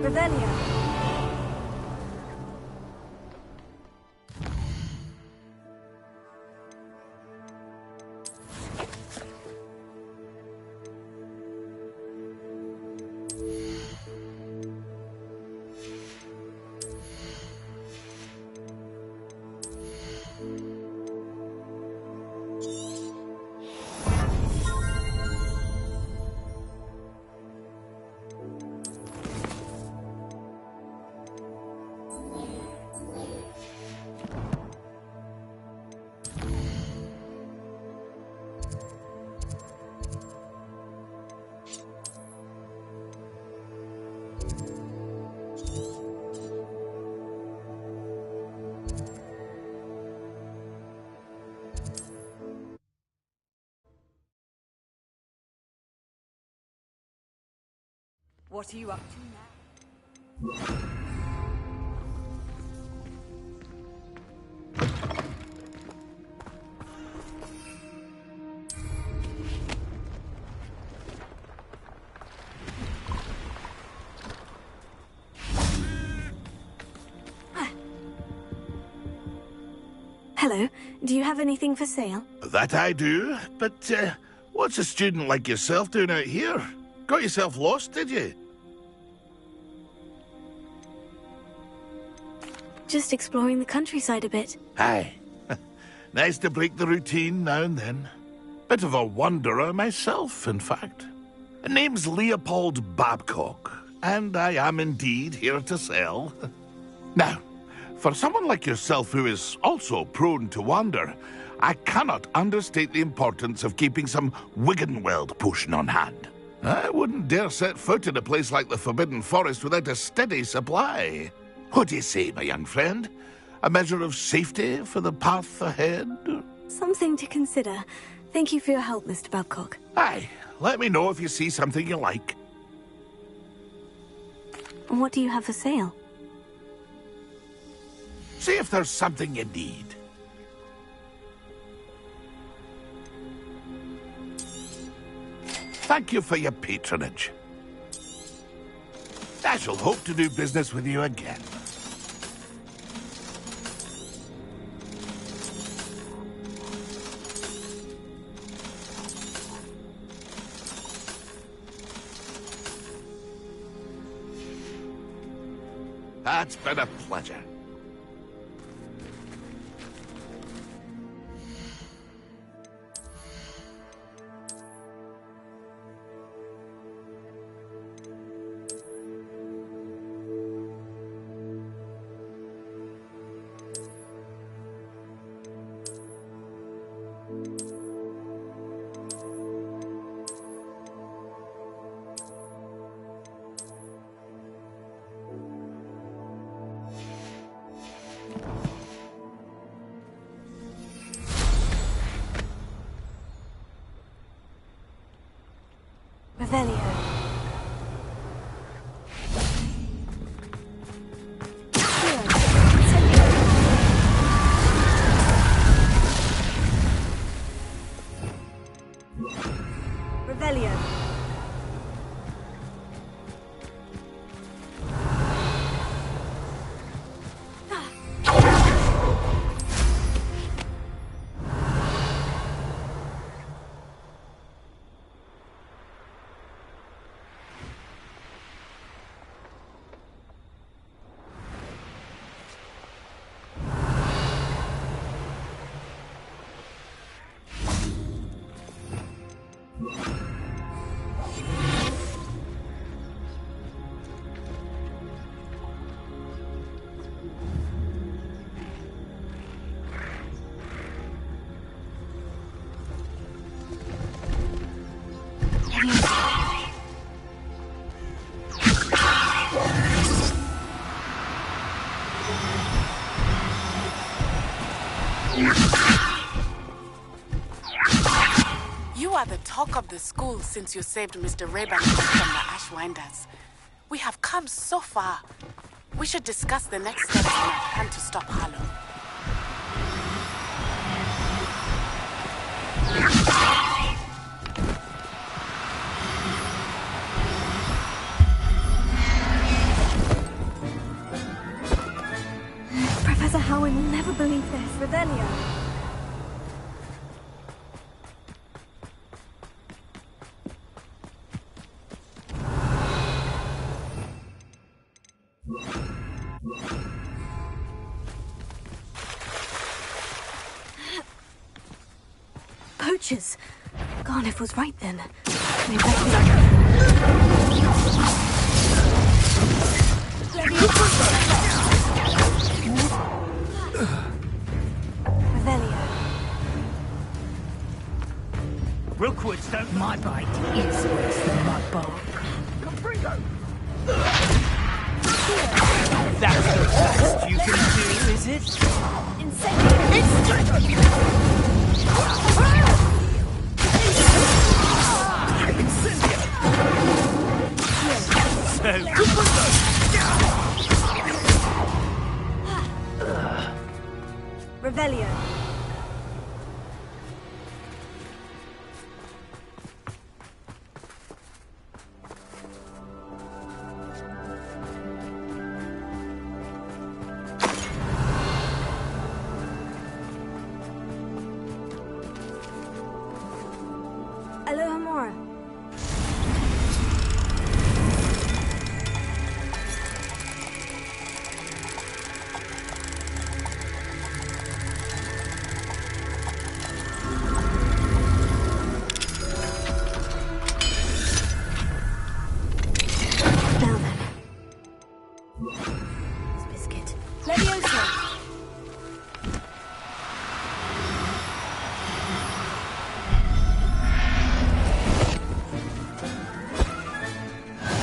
Revelio. What are you up to now? Hello. Do you have anything for sale? That I do, but what's a student like yourself doing out here? Got yourself lost, did you? Just exploring the countryside a bit. Aye. Nice to break the routine now and then. Bit of a wanderer myself, in fact. Name's Leopold Babcock, and I am indeed here to sell. Now, for someone like yourself who is also prone to wander, I cannot understate the importance of keeping some Wiggenweld potion on hand. I wouldn't dare set foot in a place like the Forbidden Forest without a steady supply. What do you say, my young friend? A measure of safety for the path ahead? Something to consider. Thank you for your help, Mr. Babcock. Aye, let me know if you see something you like. What do you have for sale? See if there's something you need. Thank you for your patronage. I shall hope to do business with you again. It's been a pleasure. Revelio. Revelio. You are the talk of the school since you saved Mr. Raeburn from the Ashwinders. We have come so far. We should discuss the next steps in our plan to stop Harlow. Professor Howard will never believe this. Revelio. Poachers. Garniff was right then. Maybe Revelio. Rookwoods don't... My bite is worse than my bark. That's the best you can do, is it? Incendio! Revelio. Alohomora. Now then. This biscuit. Leviosa.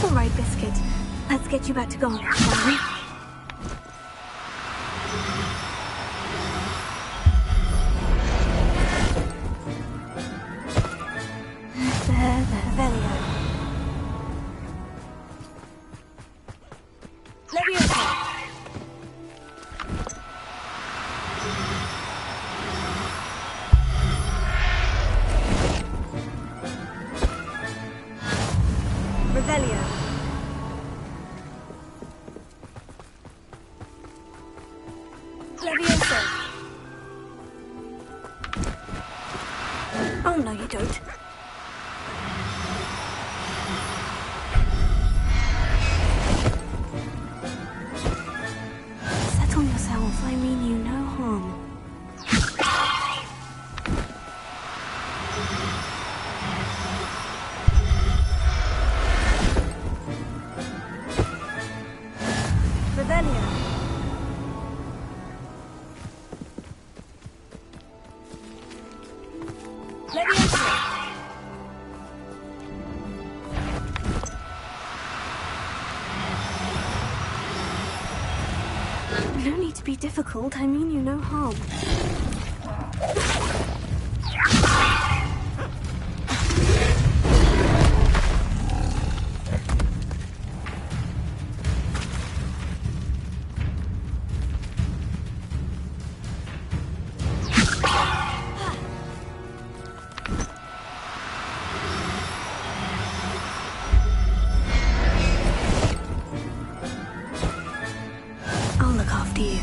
All right, Biscuit. Let's get you back to Garlic, shall we? There, Velio. Leviosa. Revelio. Leviosa. Oh, no, you don't. Settle yourself. I mean you no harm. Revelio. Leviosa. No need to be difficult. I mean you no harm. I'll look after you.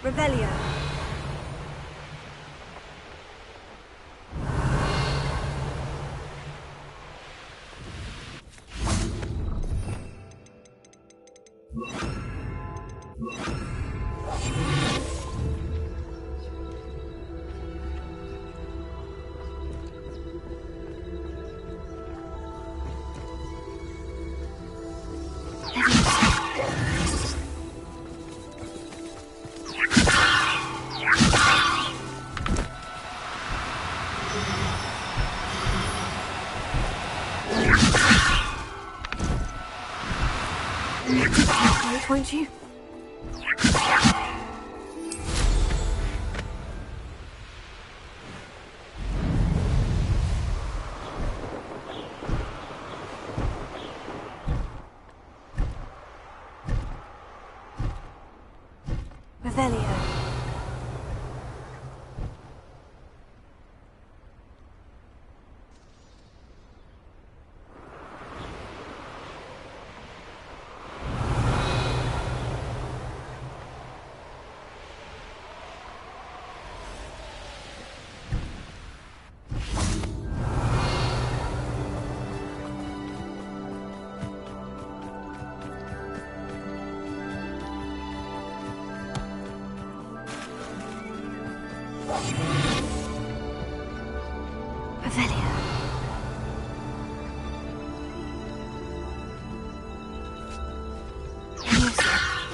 Revelio. Wait, won't you? Revelio. Revelio. Leviosa.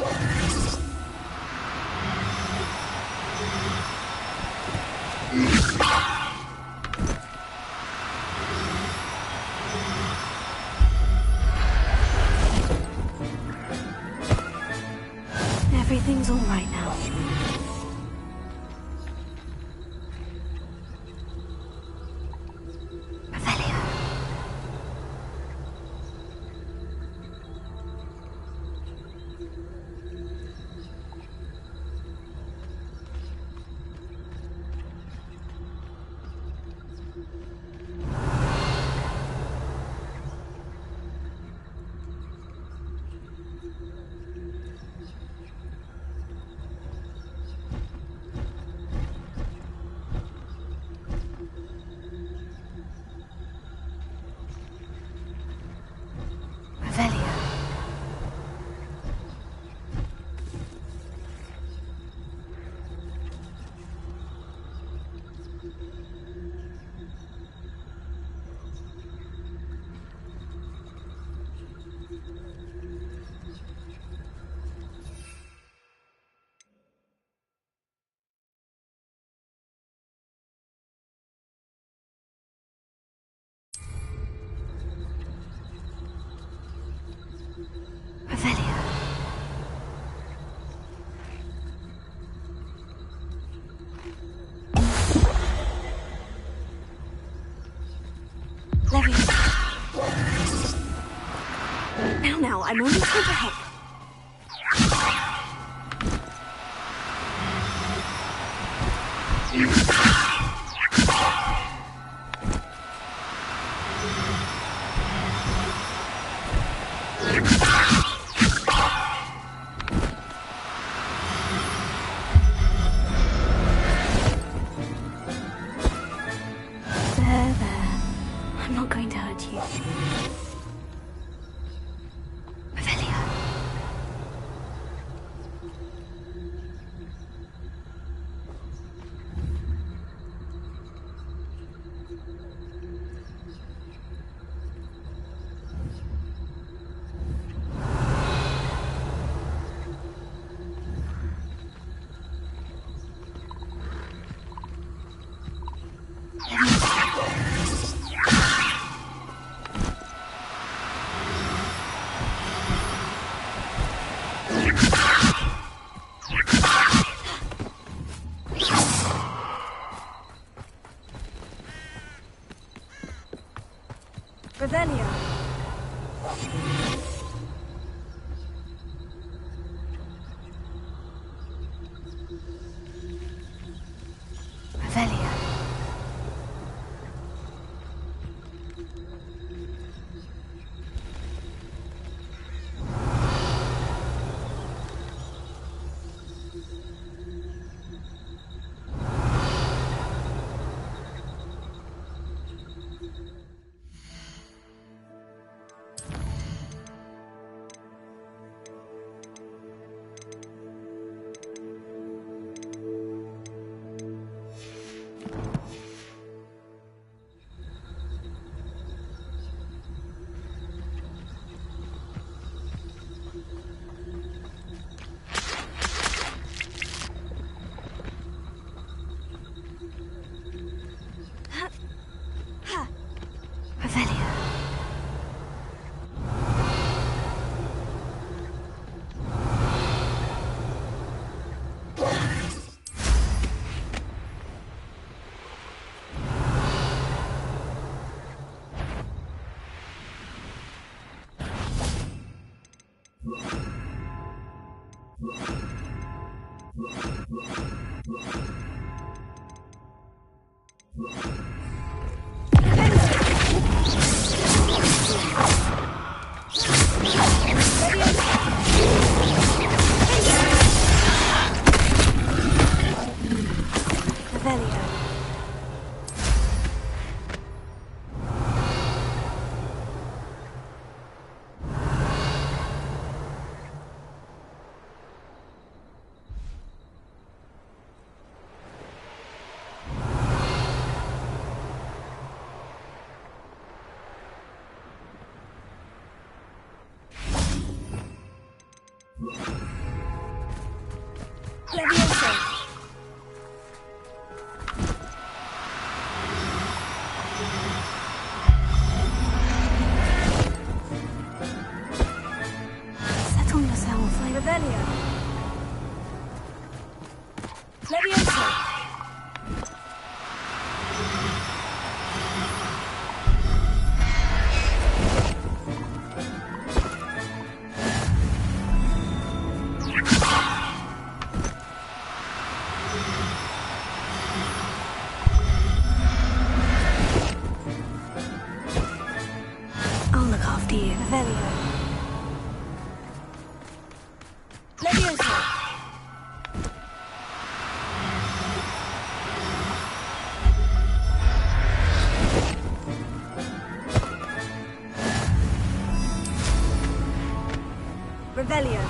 everything's all right now. Now, I'm only trying to help. There. I'm not going to hurt you. Revelio. Revelio. Settle yourself, Revelio. Leviosa! I'll look after you. Velio. Leviosa! Revelio.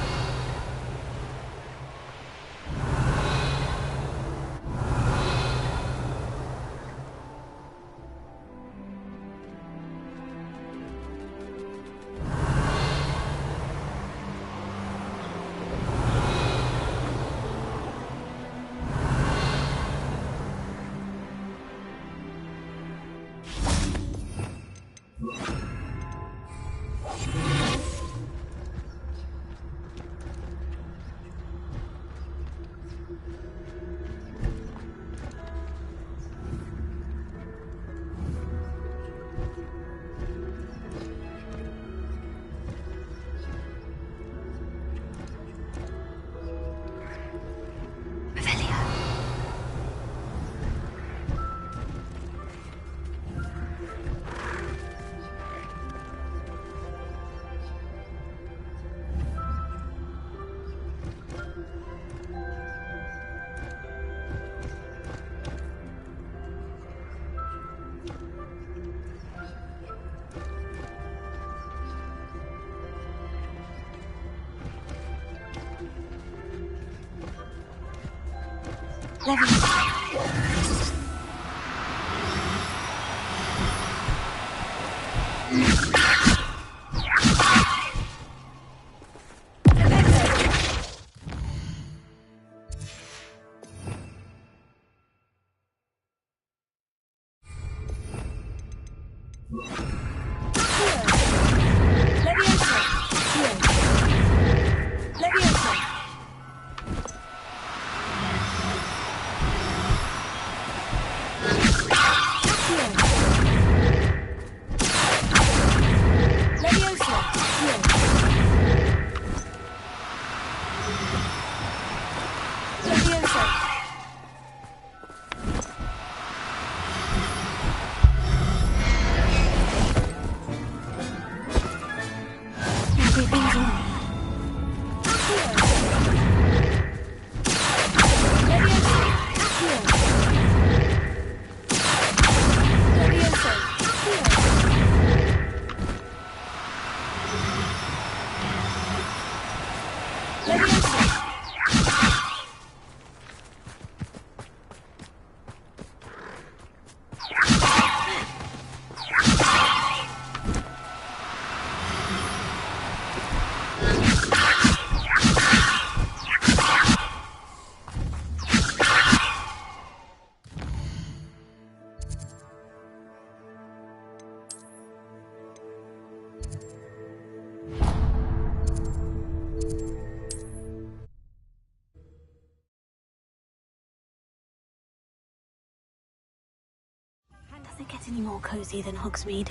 Does it get any more cozy than Hogsmeade?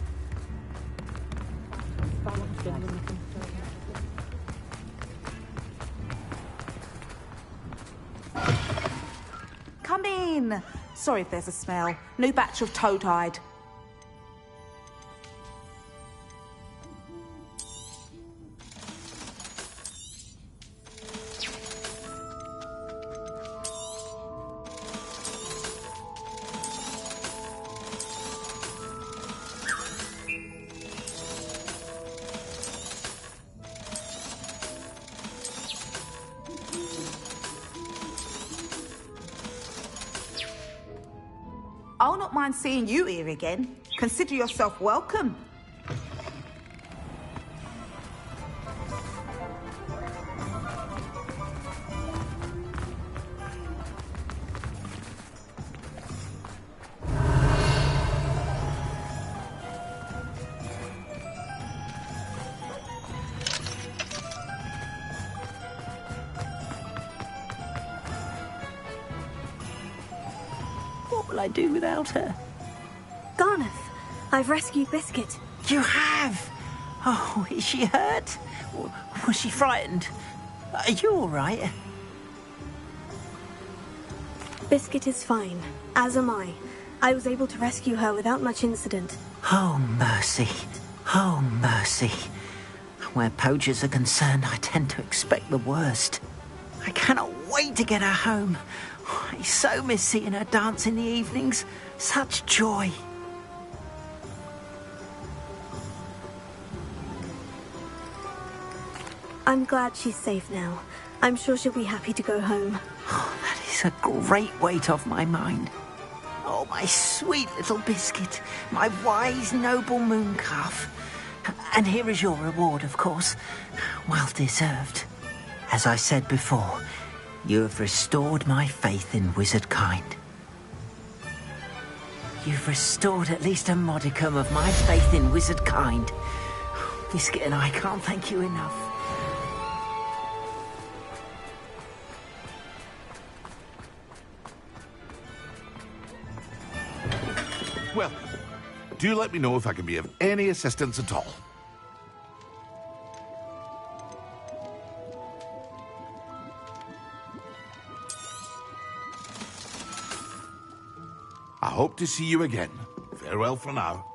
Come in. Sorry if there's a smell. New batch of toad-hide. I'll not mind seeing you here again. Consider yourself welcome. will I do without her? Garneth, I've rescued Biscuit. You have? Oh, is she hurt? Was she frightened? Are you all right? Biscuit is fine, as am I. I was able to rescue her without much incident. Oh, mercy. Oh, mercy. Where poachers are concerned, I tend to expect the worst. I cannot wait to get her home. I so miss seeing her dance in the evenings. Such joy. I'm glad she's safe now. I'm sure she'll be happy to go home. Oh, that is a great weight off my mind. Oh, my sweet little Biscuit. My wise, noble moon calf. And here is your reward, of course. Well deserved. As I said before, you have restored my faith in wizard kind. You've restored at least a modicum of my faith in wizard kind. Biscuit and I can't thank you enough. Welcome. Do let me know if I can be of any assistance at all. I hope to see you again. Farewell for now.